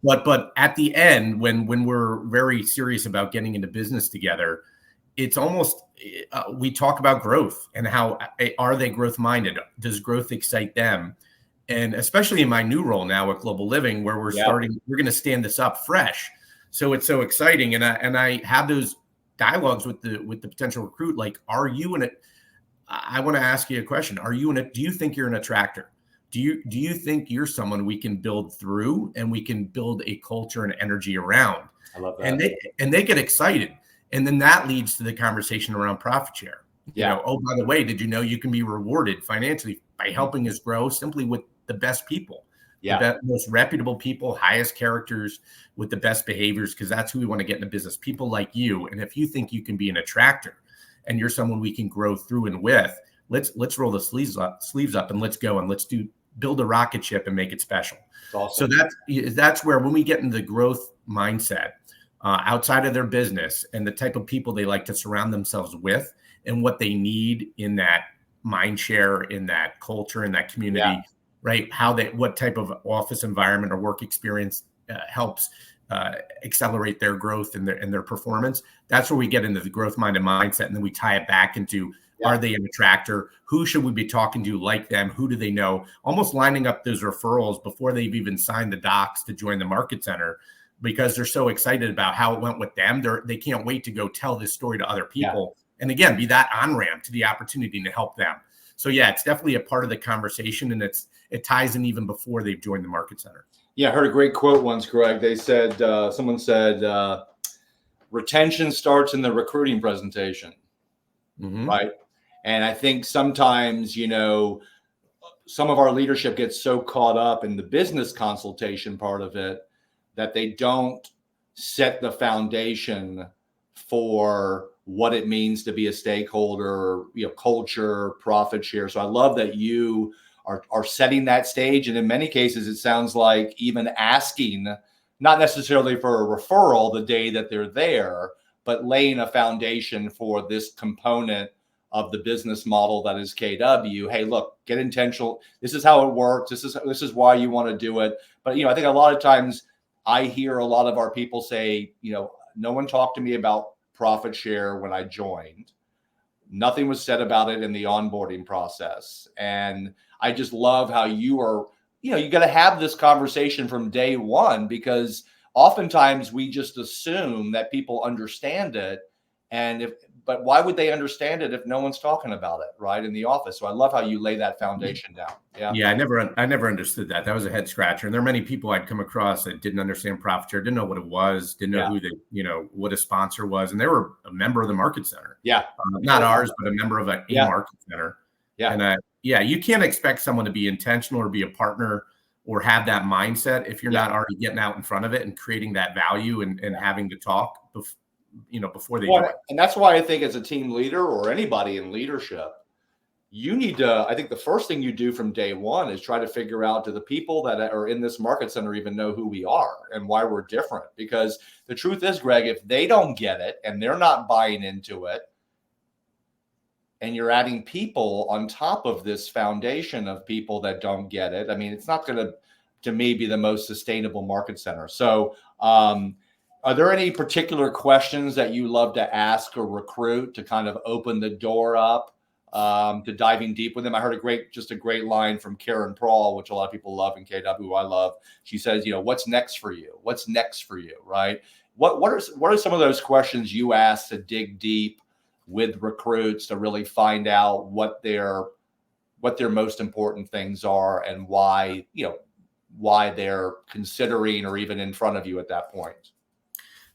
But at the end, when we're very serious about getting into business together, it's almost we talk about growth and how are they growth minded? Does growth excite them? And especially in my new role now at Global Living, where we're going to stand this up fresh. So it's so exciting, and I have those dialogues with the potential recruit. Like, are you in it? I want to ask you a question. Are you in it? Do you think you're an attractor? Do you think you're someone we can build through and we can build a culture and energy around? I love that. And they get excited. And then that leads to the conversation around profit share. Oh, by the way, did you know you can be rewarded financially by helping us grow simply with the best people? The most reputable people, highest characters with the best behaviors, because that's who we want to get in the business. People like you. And if you think you can be an attractor and you're someone we can grow through and with, let's roll the sleeves up and let's go and let's build a rocket ship and make it special. Awesome. So that's where, when we get into the growth mindset outside of their business and the type of people they like to surround themselves with and what they need in that mind share, in that culture, in that community, right? What type of office environment or work experience helps accelerate their growth and their performance. That's where we get into the growth minded mindset. And then we tie it back into, are they an attractor? Who should we be talking to like them? Who do they know? Almost lining up those referrals before they've even signed the docs to join the market center, because they're so excited about how it went with them. They can't wait to go tell this story to other people. And again, be that on-ramp to the opportunity to help them. So it's definitely a part of the conversation, and it ties in even before they've joined the market center. Yeah, I heard a great quote once, Greg. They said, someone said, retention starts in the recruiting presentation, right? And I think sometimes, some of our leadership gets so caught up in the business consultation part of it that they don't set the foundation for what it means to be a stakeholder, culture, profit share. So I love that you are setting that stage. And in many cases, it sounds like even asking, not necessarily for a referral the day that they're there, but laying a foundation for this component of the business model that is KW. Hey, look, get intentional. This is how it works. This is why you want to do it. But, I think a lot of times I hear a lot of our people say, no one talked to me about profit share when I joined. Nothing was said about it in the onboarding process. And I just love how you are, you got to have this conversation from day one, because oftentimes we just assume that people understand it. But why would they understand it if no one's talking about it, right, in the office? So I love how you lay that foundation down. Yeah, I never understood that. That was a head scratcher. And there are many people I'd come across that didn't understand profit share, didn't know what it was, didn't know who what a sponsor was, and they were a member of the market center. Yeah, not ours, but a member of a market center. Yeah, and you can't expect someone to be intentional or be a partner or have that mindset if you're not already getting out in front of it and creating that value and having to talk before they do it. And that's why I think as a team leader or anybody in leadership, you need to, I think the first thing you do from day one is try to figure out, do the people that are in this market center even know who we are and why we're different? Because the truth is, Greg, if they don't get it and they're not buying into it, and you're adding people on top of this foundation of people that don't get it, I mean, it's not going to me, be the most sustainable market center. So, are there any particular questions that you love to ask a recruit to kind of open the door up to diving deep with them? I heard a great line from Karen Prawl, which a lot of people love in KW, who I love. She says, what's next for you? What's next for you, right? What are some of those questions you ask to dig deep with recruits to really find out what their most important things are and why they're considering or even in front of you at that point?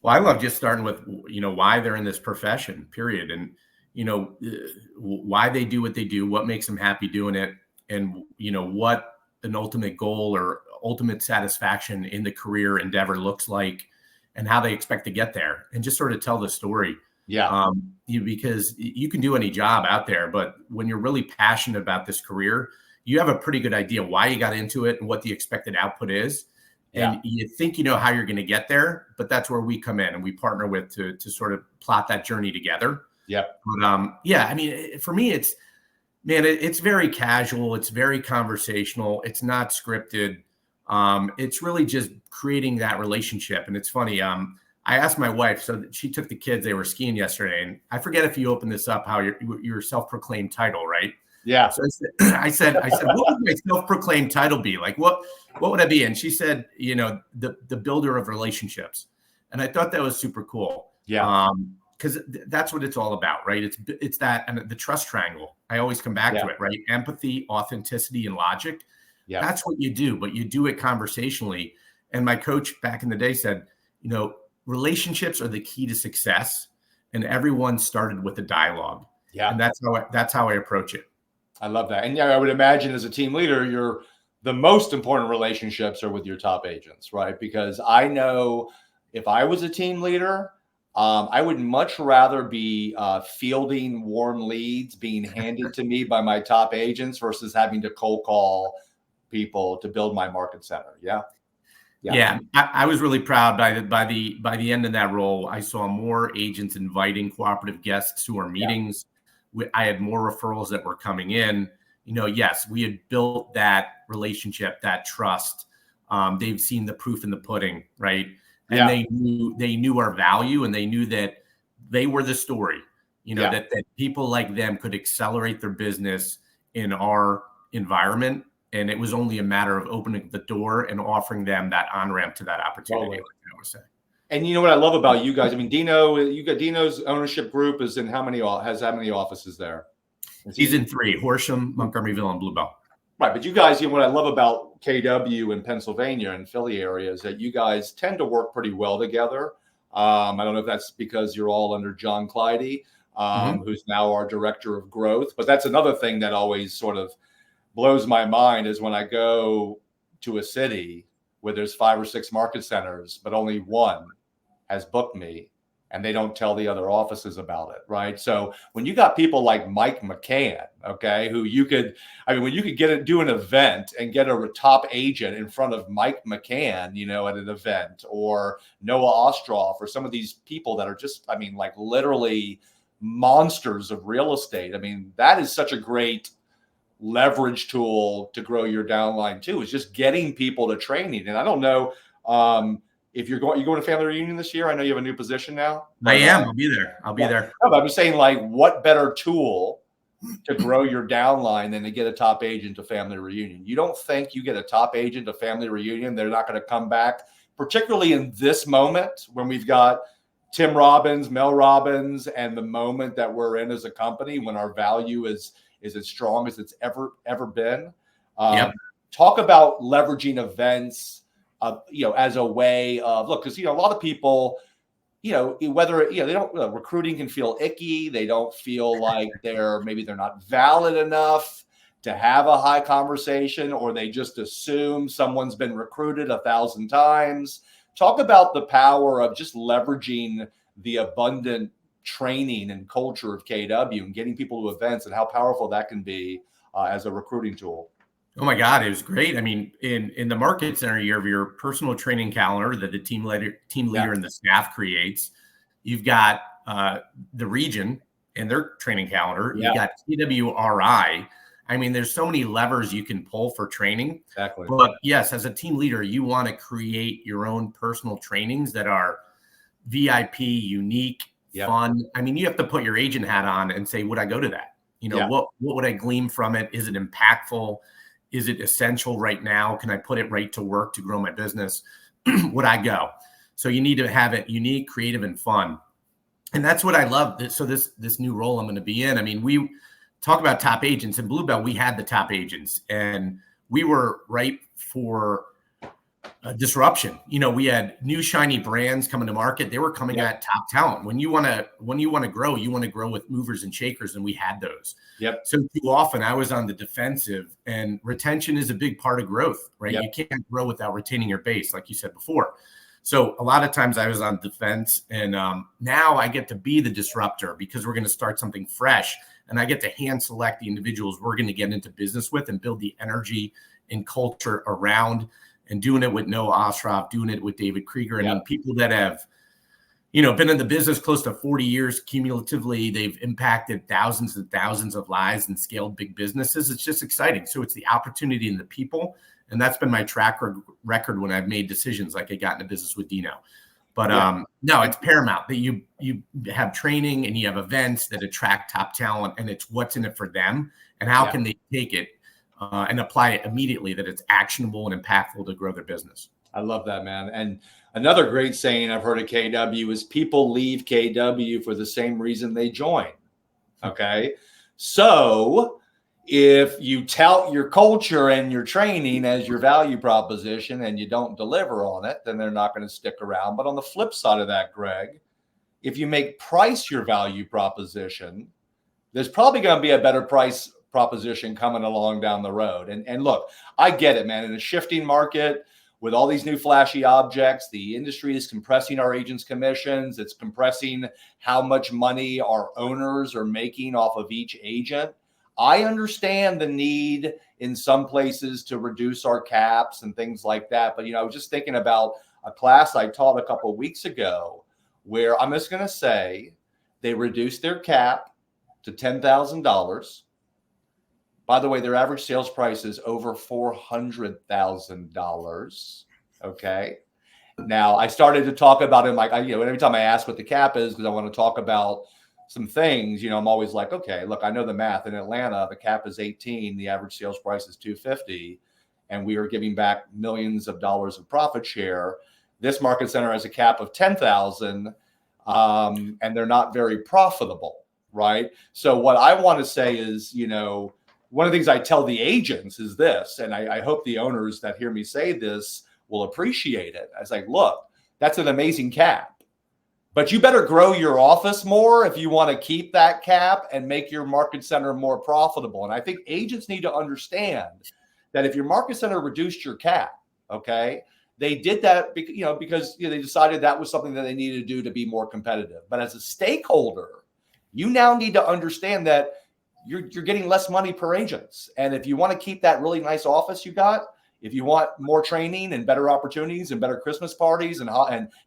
Well, I love just starting with, why they're in this profession, period. And, why they do what they do, what makes them happy doing it, and, what an ultimate goal or ultimate satisfaction in the career endeavor looks like and how they expect to get there, and just sort of tell the story. Yeah. Because you can do any job out there, but when you're really passionate about this career, you have a pretty good idea why you got into it and what the expected output is. And you think you know how you're going to get there, but that's where we come in and we partner with to sort of plot that journey together. Yeah. But I mean, for me, it's very casual. It's very conversational. It's not scripted. It's really just creating that relationship. And it's funny. I asked my wife, so she took the kids, they were skiing yesterday, and I forget if you opened this up, how your self-proclaimed title, right? Yeah. So I said, what would my self-proclaimed title be? Like, what would I be? And she said, the builder of relationships. And I thought that was super cool. Yeah. Because that's what it's all about, right? It's that, and the trust triangle. I always come back to it, right? Empathy, authenticity, and logic. Yeah. That's what you do, but you do it conversationally. And my coach back in the day said, relationships are the key to success, and everyone started with a dialogue. Yeah. And that's how I approach it. I love that. And I would imagine as a team leader, the most important relationships are with your top agents, right? Because I know if I was a team leader, I would much rather be fielding warm leads being handed to me by my top agents versus having to cold call people to build my market center. Yeah. Yeah. I was really proud by the end of that role. I saw more agents inviting cooperative guests to our meetings. I had more referrals that were coming in. Yes, we had built that relationship, that trust. They've seen the proof in the pudding, right? And they knew our value, and they knew that they were the story. That people like them could accelerate their business in our environment, and it was only a matter of opening the door and offering them that on-ramp to that opportunity. Like I was saying. And you know what I love about you guys? I mean, Dino's ownership group is in how many offices there? He's in 3: Horsham, Montgomeryville, and Bluebell. Right. But you guys, what I love about KW in Pennsylvania and Philly area is that you guys tend to work pretty well together. I don't know if that's because you're all under John Clyde, who's now our director of growth. But that's another thing that always sort of blows my mind is when I go to a city where there's 5 or 6 market centers, but only one has booked me, and they don't tell the other offices about it, right? So when you got people like Mike McCann, okay, who when you could do an event and get a top agent in front of Mike McCann, at an event, or Noah Ostroff, or some of these people that are just, literally monsters of real estate. That is such a great leverage tool to grow your downline too, is just getting people to training. And I don't know, if you're going to family reunion this year, I know you have a new position now. I am. I'll be there. I'll be there. No, but I'm just saying, like, what better tool to grow your downline than to get a top agent to family reunion? You don't think you get a top agent to family reunion, they're not going to come back, particularly in this moment when we've got Tim Robbins, Mel Robbins, and the moment that we're in as a company when our value is as strong as it's ever been. Yep. Talk about leveraging events, as a way of, look, because, a lot of people, whether, they don't, recruiting can feel icky. They don't feel like they're not valid enough to have a high conversation, or they just assume someone's been recruited 1,000 times. Talk about the power of just leveraging the abundant training and culture of KW and getting people to events, and how powerful that can be as a recruiting tool. Oh my God, it was great. I mean, in the Market Center, you have your personal training calendar that the team leader and the staff creates. You've got the region and their training calendar. Yeah. You've got KWRI. I mean, there's so many levers you can pull for training. Exactly. But yes, as a team leader, you want to create your own personal trainings that are VIP, unique, fun. I mean, you have to put your agent hat on and say, would I go to that? What would I glean from it? Is it impactful? Is it essential right now? Can I put it right to work to grow my business? Would I go? So you need to have it unique, creative, and fun. And that's what I love. So this new role I'm going to be in. I mean, we talk about top agents. In Bluebell, we had the top agents, and we were ripe for disruption. We had new shiny brands coming to market. They were coming at top talent. When you want to grow, you want to grow with movers and shakers, and we had those. Yep. So too often I was on the defensive, and retention is a big part of growth, right? Yep. You can't grow without retaining your base, like you said before. So a lot of times I was on defense, and now I get to be the disruptor because we're going to start something fresh, and I get to hand select the individuals we're going to get into business with and build the energy and culture around. And doing it with Noah Ostroff, doing it with David Krieger. I mean, people that have, been in the business close to 40 years cumulatively. They've impacted thousands and thousands of lives and scaled big businesses. It's just exciting. So it's the opportunity and the people. And that's been my track record when I've made decisions like I got into business with Dino. But no, it's paramount that you have training and you have events that attract top talent, and it's what's in it for them and how can they take it and apply it immediately, that it's actionable and impactful to grow their business. I love that, man. And another great saying I've heard at KW is people leave KW for the same reason they join. Okay. So if you tout your culture and your training as your value proposition and you don't deliver on it, then they're not going to stick around. But on the flip side of that, Greg, if you make price your value proposition, there's probably going to be a better price proposition coming along down the road. And look, I get it, man. In a shifting market with all these new flashy objects, the industry is compressing our agents' commissions. It's compressing how much money our owners are making off of each agent. I understand the need in some places to reduce our caps and things like that. But, I was just thinking about a class I taught a couple of weeks ago where I'm just going to say they reduced their cap to $10,000. By the way, their average sales price is over $400,000. Okay. Now I started to talk about it like, every time I ask what the cap is, because I want to talk about some things, I'm always like, okay, look, I know the math. In Atlanta, the cap is 18. The average sales price is 250. And we are giving back millions of dollars of profit share. This market center has a cap of 10,000. And they're not very profitable. Right. So what I want to say is, one of the things I tell the agents is this, and I hope the owners that hear me say this will appreciate it. I was like, look, that's an amazing cap, but you better grow your office more if you want to keep that cap and make your market center more profitable. And I think agents need to understand that if your market center reduced your cap, okay, they did that because they decided that was something that they needed to do to be more competitive. But as a stakeholder, you now need to understand that you're getting less money per agents. And if you want to keep that really nice office you got, if you want more training and better opportunities and better Christmas parties and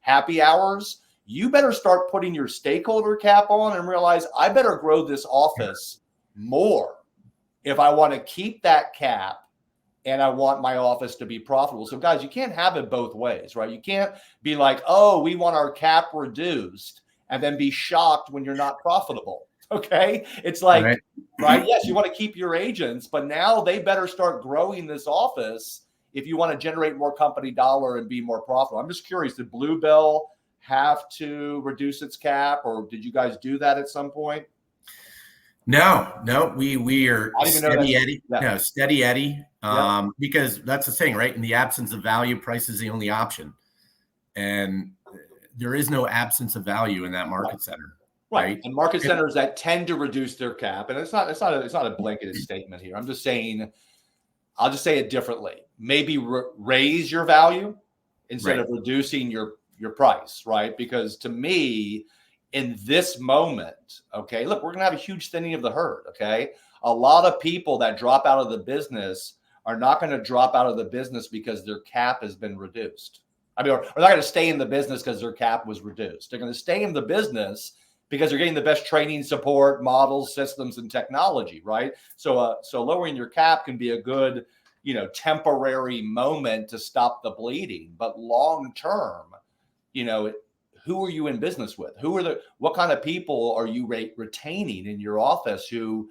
happy hours, you better start putting your stakeholder cap on and realize I better grow this office more if I want to keep that cap and I want my office to be profitable. So guys, you can't have it both ways, right? You can't be like, oh, we want our cap reduced and then be shocked when you're not profitable. Okay. It's like, right. Yes, you want to keep your agents, but now they better start growing this office if you want to generate more company dollar and be more profitable. I'm just curious, did Bluebell have to reduce its cap, or did you guys do that at some point? No, we are steady Eddie. Yeah. No, steady Eddie. Because that's the thing, right? In the absence of value, price is the only option. And there is no absence of value in that market center. Right. And market centers that tend to reduce their cap. And it's not a blanketed statement here. I'm just saying, I'll just say it differently. Maybe raise your value instead of reducing your price, right? Because to me, in this moment, okay, look, we're going to have a huge thinning of the herd, okay? A lot of people that drop out of the business are not going to drop out of the business because their cap has been reduced. I mean, or they're not going to stay in the business because their cap was reduced. They're going to stay in the business because they're getting the best training, support, models, systems, and technology, right? So lowering your cap can be a good, temporary moment to stop the bleeding, but long term, who are you in business with? What kind of people are you retaining in your office who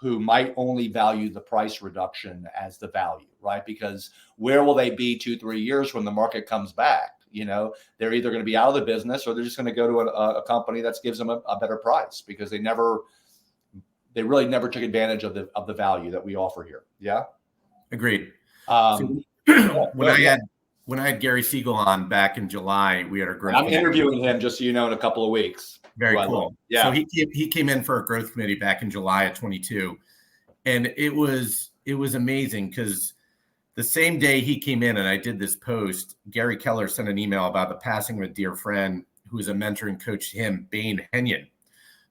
might only value the price reduction as the value, right? Because where will they be 2-3 years when the market comes back? They're either going to be out of the business or they're just going to go to a company that gives them a better price because they really never took advantage of the value that we offer here. Yeah. Agreed. When I had Gary Siegel on back in July, we had our growth. I'm interviewing him, just so you know, in a couple of weeks. Very cool. Yeah. So he came in for a growth committee back in July of 22, and it was amazing because the same day he came in and I did this post, Gary Keller sent an email about the passing of a dear friend who was a mentor and coach to him, Bain Henyon.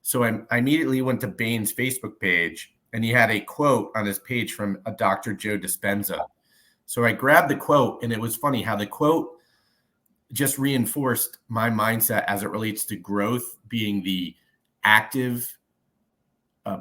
So I immediately went to Bain's Facebook page, and he had a quote on his page from a Dr. Joe Dispenza. So I grabbed the quote, and it was funny how the quote just reinforced my mindset as it relates to growth being the active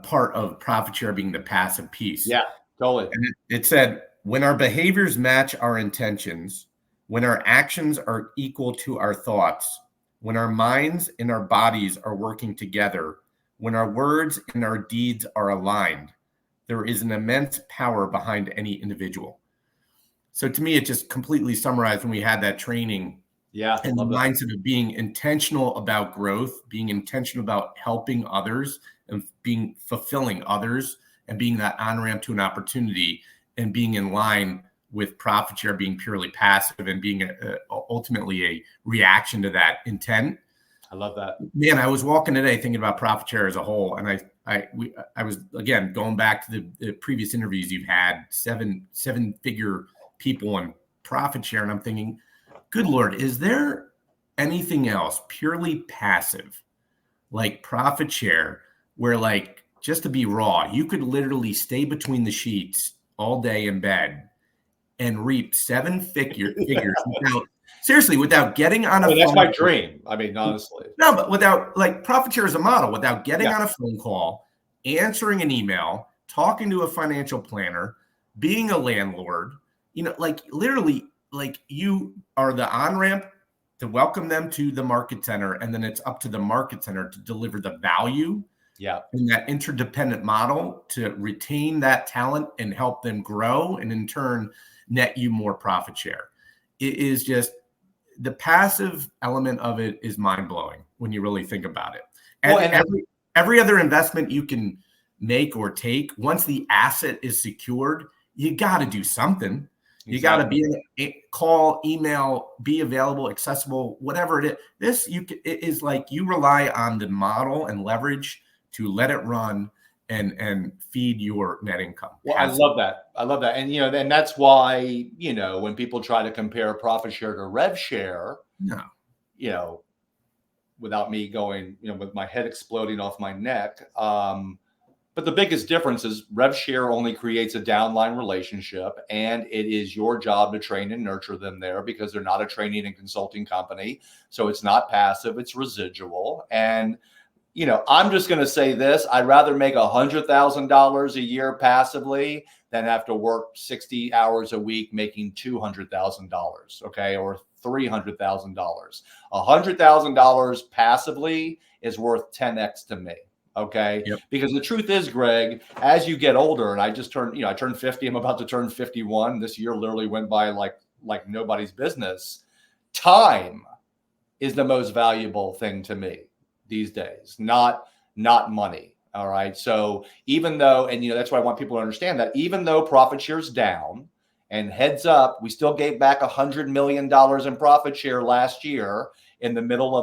part of profit share being the passive piece. Yeah, totally. And it said, when our behaviors match our intentions, when our actions are equal to our thoughts, when our minds and our bodies are working together, when our words and our deeds are aligned, there is an immense power behind any individual. So to me, it just completely summarized when we had that training. Yeah. And the mindset of being intentional about growth, being intentional about helping others and being fulfilling others and being that on-ramp to an opportunity and being in line with profit share being purely passive and being ultimately a reaction to that intent. I love that. Man, I was walking today thinking about profit share as a whole. And I was, again, going back to the previous interviews you've had, seven-figure people on profit share. And I'm thinking, good Lord, is there anything else purely passive like profit share where, like, just to be raw, you could literally stay between the sheets all day in bed and reap seven figures without getting on a phone. That's my dream. I mean, honestly. No, but without, like, profit share is a model, without getting on a phone call, answering an email, talking to a financial planner, being a landlord, like literally, like, you are the on-ramp to welcome them to the market center. And then it's up to the market center to deliver the value in that interdependent model to retain that talent and help them grow and in turn net you more profit share. It is just, the passive element of it is mind-blowing when you really think about it. And every other investment you can make or take, once the asset is secured, you got to do something. You got to be call, email, be available, accessible, whatever it is. It is like you rely on the model and leverage to let it run and feed your net income. Well, I love that. And, and that's why, when people try to compare profit share to rev share, without me going, with my head exploding off my neck. But the biggest difference is rev share only creates a downline relationship, and it is your job to train and nurture them there because they're not a training and consulting company. So it's not passive, it's residual. And I'm just going to say this. I'd rather make $100,000 a year passively than have to work 60 hours a week making $200,000, okay, or $300,000. $100,000 passively is worth 10x to me, okay? Yep. Because the truth is, Greg, as you get older, and I turned 50. I'm about to turn 51. This year literally went by like nobody's business. Time is the most valuable thing to me these days, not money. All right. So even though, and that's why I want people to understand that even though profit share is down, and heads up, we still gave back $100 million in profit share last year in the middle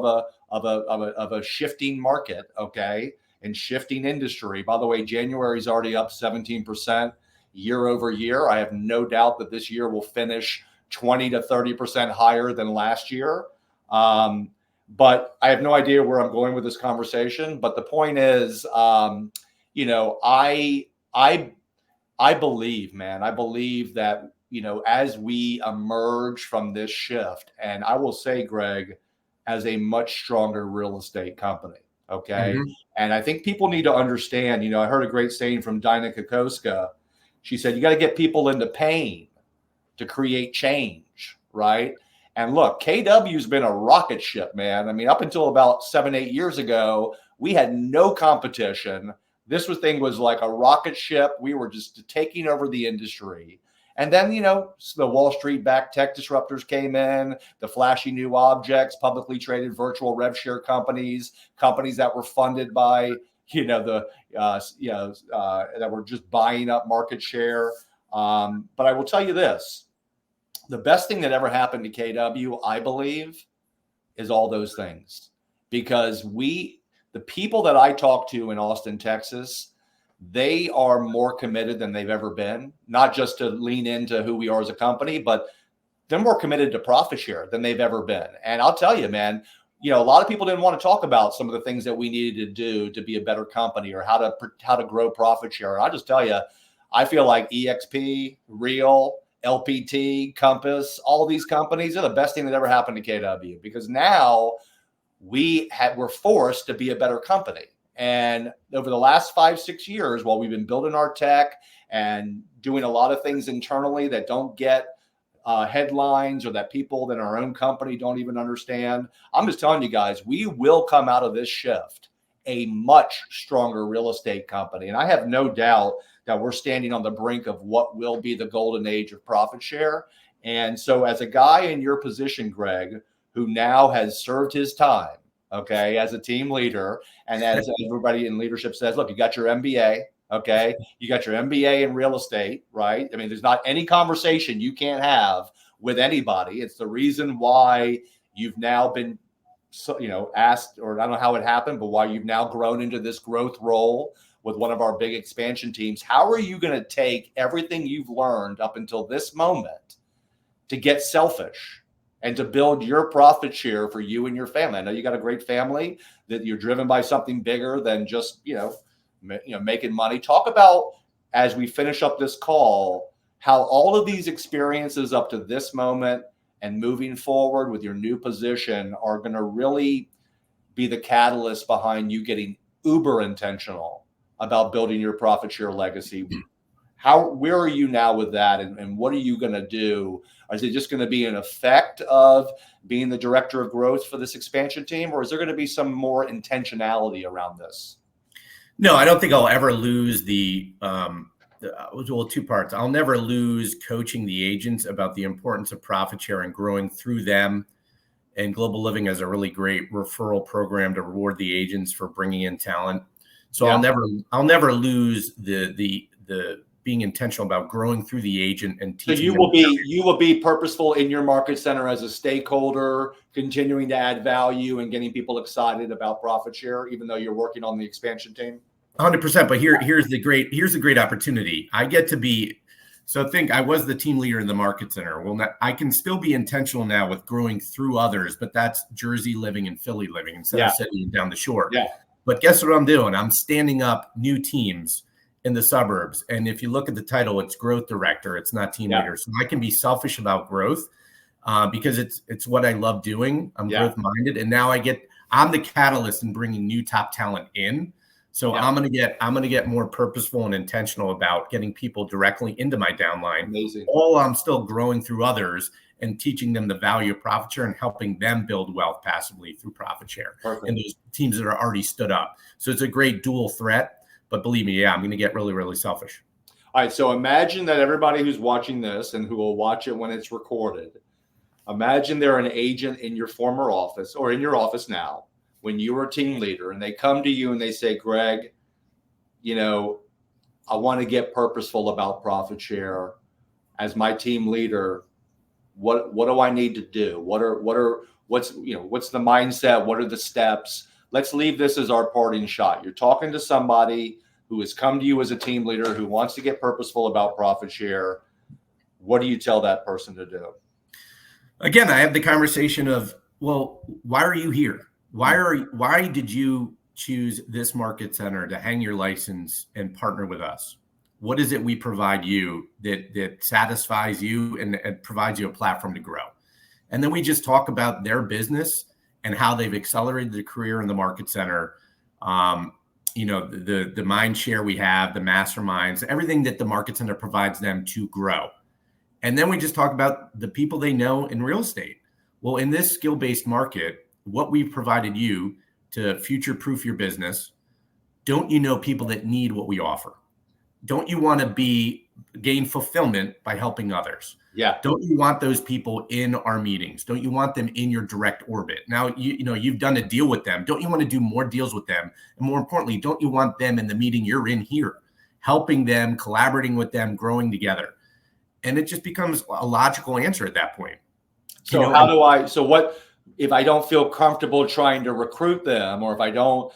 of a shifting market, okay, and shifting industry. By the way, January is already up 17% year over year. I have no doubt that this year will finish 20 to 30% higher than last year. But I have no idea where I'm going with this conversation. But the point is, I believe, man, I believe that, as we emerge from this shift, and I will say, Greg, as a much stronger real estate company. Okay. Mm-hmm. And I think people need to understand, I heard a great saying from Dinah Kokoska. She said, you got to get people into pain to create change. Right. And look, KW's been a rocket ship, man. I mean, up until about 7-8 years ago, we had no competition. This thing was like a rocket ship. We were just taking over the industry. And then, the Wall Street backed tech disruptors came in, the flashy new objects, publicly traded virtual rev share companies that were funded by, that were just buying up market share. But I will tell you this. The best thing that ever happened to KW, I believe, is all those things. Because the people that I talk to in Austin, Texas, they are more committed than they've ever been, not just to lean into who we are as a company, but they're more committed to profit share than they've ever been. And I'll tell you, man, a lot of people didn't want to talk about some of the things that we needed to do to be a better company or how to grow profit share. And I'll just tell you, I feel like EXP, Real, LPT, Compass, all these companies are the best thing that ever happened to KW, because now we're forced to be a better company. And over the last 5-6 years, while we've been building our tech and doing a lot of things internally that don't get headlines or that people in our own company don't even understand, I'm just telling you guys, we will come out of this shift a much stronger real estate company. And I have no doubt that we're standing on the brink of what will be the golden age of profit share. And so as a guy in your position, Greg, who now has served his time, okay, as a team leader, and as everybody in leadership says, look, you got your MBA, okay, you got your MBA in real estate, right? I mean, there's not any conversation you can't have with anybody. It's the reason why you've now been, asked, or I don't know how it happened, but why you've now grown into this growth role with one of our big expansion teams. How are you going to take everything you've learned up until this moment to get selfish and to build your profit share for you and your family? I know you got a great family, that you're driven by something bigger than just, making money. Talk about, as we finish up this call, how all of these experiences up to this moment and moving forward with your new position are going to really be the catalyst behind you getting uber intentional about building your profit share legacy. Where are you now with that? And what are you going to do? Or is it just going to be an effect of being the director of growth for this expansion team? Or is there going to be some more intentionality around this? No, I don't think I'll ever lose two parts. I'll never lose coaching the agents about the importance of profit share and growing through them. And Global Living has a really great referral program to reward the agents for bringing in talent. So yeah. I'll never lose the being intentional about growing through the agent and teaching. So you will be purposeful in your market center as a stakeholder, continuing to add value and getting people excited about profit share, even though you're working on the expansion team. 100%. But here's the great opportunity. I get to be. So I was the team leader in the market center. Well, I can still be intentional now with growing through others, but that's Jersey living and Philly living instead of sitting down the shore. Yeah. But guess what I'm doing? I'm standing up new teams in the suburbs. And if you look at the title, it's growth director. It's not team leader. So I can be selfish about growth. because it's what I love doing. I'm Yeah. growth minded, and now I'm the catalyst in bringing new top talent in. So Yeah. I'm gonna get more purposeful and intentional about getting people directly into my downline. Amazing. All I'm still growing through others and teaching them the value of profit share and helping them build wealth passively through profit share. Perfect. And those teams that are already stood up. So it's a great dual threat. But believe me, yeah, I'm going to get really, really selfish. All right. So imagine that everybody who's watching this and who will watch it when it's recorded, imagine they're an agent in your former office or in your office now when you were a team leader, and they come to you and they say, Greg, I want to get purposeful about profit share as my team leader. What do I need to do? What's the mindset? What are the steps? Let's leave this as our parting shot. You're talking to somebody who has come to you as a team leader who wants to get purposeful about profit share. What do you tell that person to do? Again, I have the conversation of, well, why are you here? Why did you choose this market center to hang your license and partner with us? What is it we provide you that satisfies you and provides you a platform to grow? And then we just talk about their business and how they've accelerated their career in the market center. The mind share we have, the masterminds, everything that the market center provides them to grow. And then we just talk about the people they know in real estate. Well, in this skill-based market, what we've provided you to future-proof your business, don't you know people that need what we offer? Don't you want to gain fulfillment by helping others? Yeah. Don't you want those people in our meetings? Don't you want them in your direct orbit? Now, you've done a deal with them. Don't you want to do more deals with them? And more importantly, don't you want them in the meeting you're in here, helping them, collaborating with them, growing together? And it just becomes a logical answer at that point. So what if I don't feel comfortable trying to recruit them, or if I don't,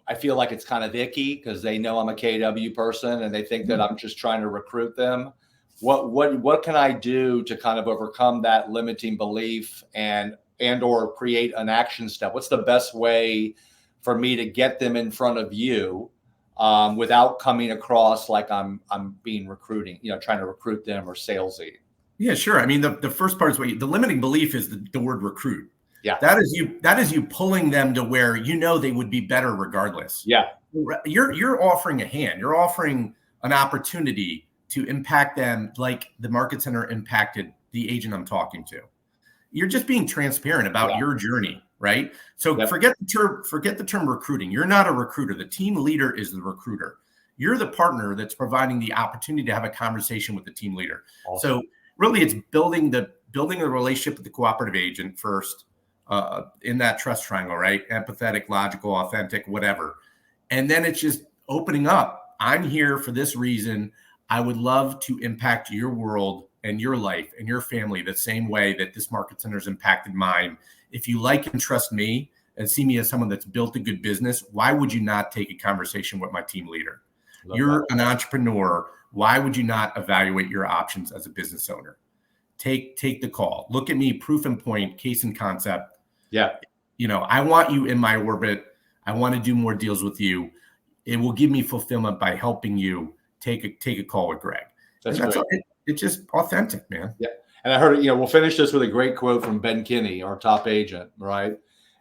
I feel like it's kind of icky because they know I'm a KW person and they think that I'm just trying to recruit them. What can I do to kind of overcome that limiting belief and or create an action step? What's the best way for me to get them in front of you without coming across like I'm being recruiting, trying to recruit them or salesy? Yeah, sure. I mean, the first part is the limiting belief is the word recruit. Yeah. That is you pulling them to where they would be better regardless. Yeah. You're offering a hand. You're offering an opportunity to impact them like the market center impacted the agent I'm talking to. You're just being transparent about your journey, right? So forget the term recruiting. You're not a recruiter. The team leader is the recruiter. You're the partner that's providing the opportunity to have a conversation with the team leader. Awesome. So really it's building the relationship with the cooperative agent first. In that trust triangle, right? Empathetic, logical, authentic, whatever. And then it's just opening up. I'm here for this reason. I would love to impact your world and your life and your family the same way that this market center's impacted mine. If you like and trust me and see me as someone that's built a good business, why would you not take a conversation with my team leader? You're an entrepreneur. Why would you not evaluate your options as a business owner? Take the call. Look at me, proof and point, case and concept. Yeah. I want you in my orbit. I want to do more deals with you. It will give me fulfillment by helping you take a call with Greg. That's great. It's just authentic, man. Yeah. And I heard, we'll finish this with a great quote from Ben Kinney, our top agent, right?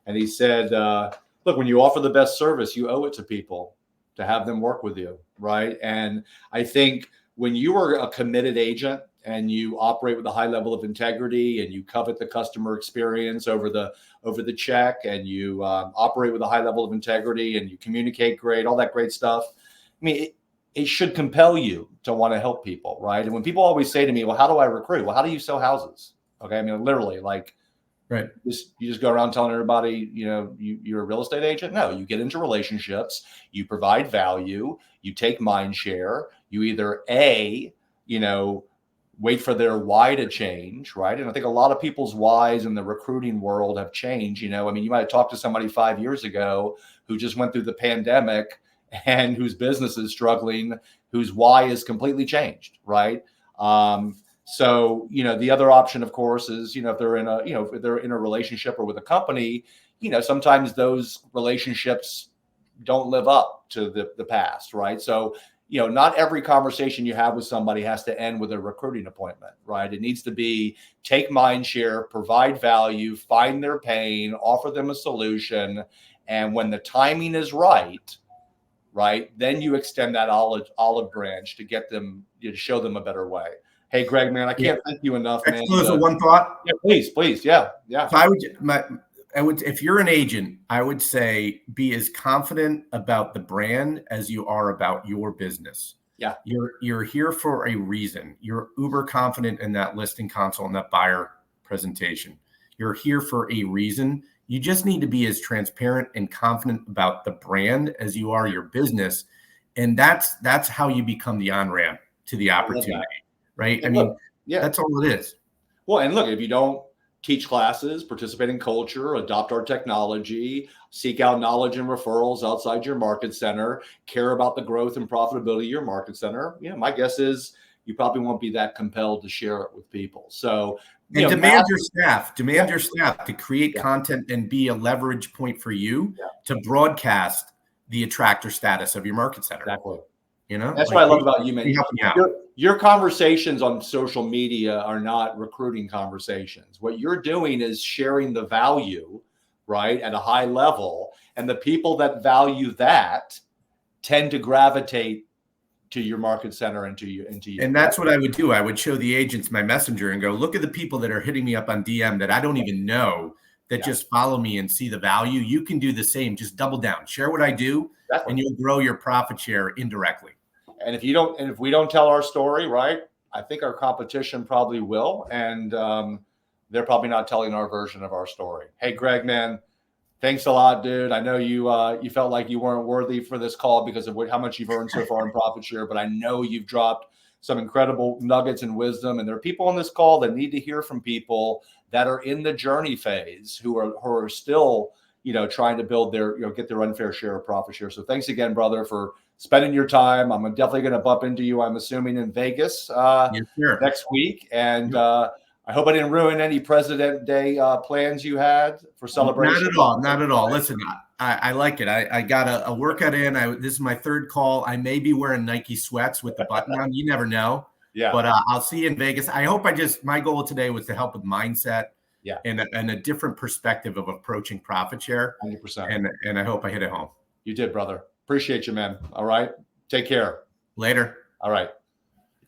And he said, look, when you offer the best service, you owe it to people to have them work with you, right? And I think when you are a committed agent and you operate with a high level of integrity and you covet the customer experience over the check, and you operate with a high level of integrity and you communicate great, all that great stuff. I mean, it should compel you to want to help people, right? And when people always say to me, well, how do I recruit? Well, how do you sell houses? Okay. I mean, literally, like, right. You just go around telling everybody, you're a real estate agent. No, you get into relationships, you provide value, you take mind share, you either wait for their why to change, right? And I think a lot of people's whys in the recruiting world have changed. You might have talked to somebody 5 years ago who just went through the pandemic and whose business is struggling, whose why is completely changed, right? So, the other option, of course, is, if they're in a relationship or with a company, sometimes those relationships don't live up to the past, right? So not every conversation you have with somebody has to end with a recruiting appointment, right? It needs to be take mind share, provide value, find their pain, offer them a solution. And when the timing is right, then you extend that olive branch to get them, to show them a better way. Hey, Greg, man, I can't thank you enough, man. Close with one thought. Yeah, please. Yeah. So I would, if you're an agent, I would say be as confident about the brand as you are about your business. Yeah. You're here for a reason. You're uber confident in that listing console and that buyer presentation. You're here for a reason. You just need to be as transparent and confident about the brand as you are your business. And that's how you become the on-ramp to the opportunity, right? And that's all it is. Well, and look, if you don't teach classes, participate in culture, adopt our technology, seek out knowledge and referrals outside your market center, care about the growth and profitability of your market center, my guess is you probably won't be that compelled to share it with people. So demand your staff to create content and be a leverage point for you to broadcast the attractor status of your market center. Exactly. That's what I love about you, man. Your conversations on social media are not recruiting conversations. What you're doing is sharing the value, right, at a high level. And the people that value that tend to gravitate to your market center and to you. And that's what I would do. I would show the agents my messenger and go, look at the people that are hitting me up on DM that I don't even know that just follow me and see the value. You can do the same. Just double down, share what I do, and you'll grow your profit share indirectly. And if we don't tell our story, right, I think our competition probably will. And they're probably not telling our version of our story. Hey, Greg, man, thanks a lot, dude. I know you felt like you weren't worthy for this call because of how much you've earned so far in profit share, but I know you've dropped some incredible nuggets and wisdom. And there are people on this call that need to hear from people that are in the journey phase who are still, trying to build their, get their unfair share of profit share. So thanks again, brother, for spending your time. I'm definitely going to bump into you, I'm assuming, in Vegas next week. And I hope I didn't ruin any President Day plans you had for celebration. Not at all. Listen, I like it. I got a workout in. This is my third call. I may be wearing Nike sweats with the button on. You never know. Yeah. But I'll see you in Vegas. I hope my goal today was to help with mindset and a different perspective of approaching profit share. 100%. And I hope I hit it home. You did, brother. Appreciate you, man. All right. Take care. Later. All right.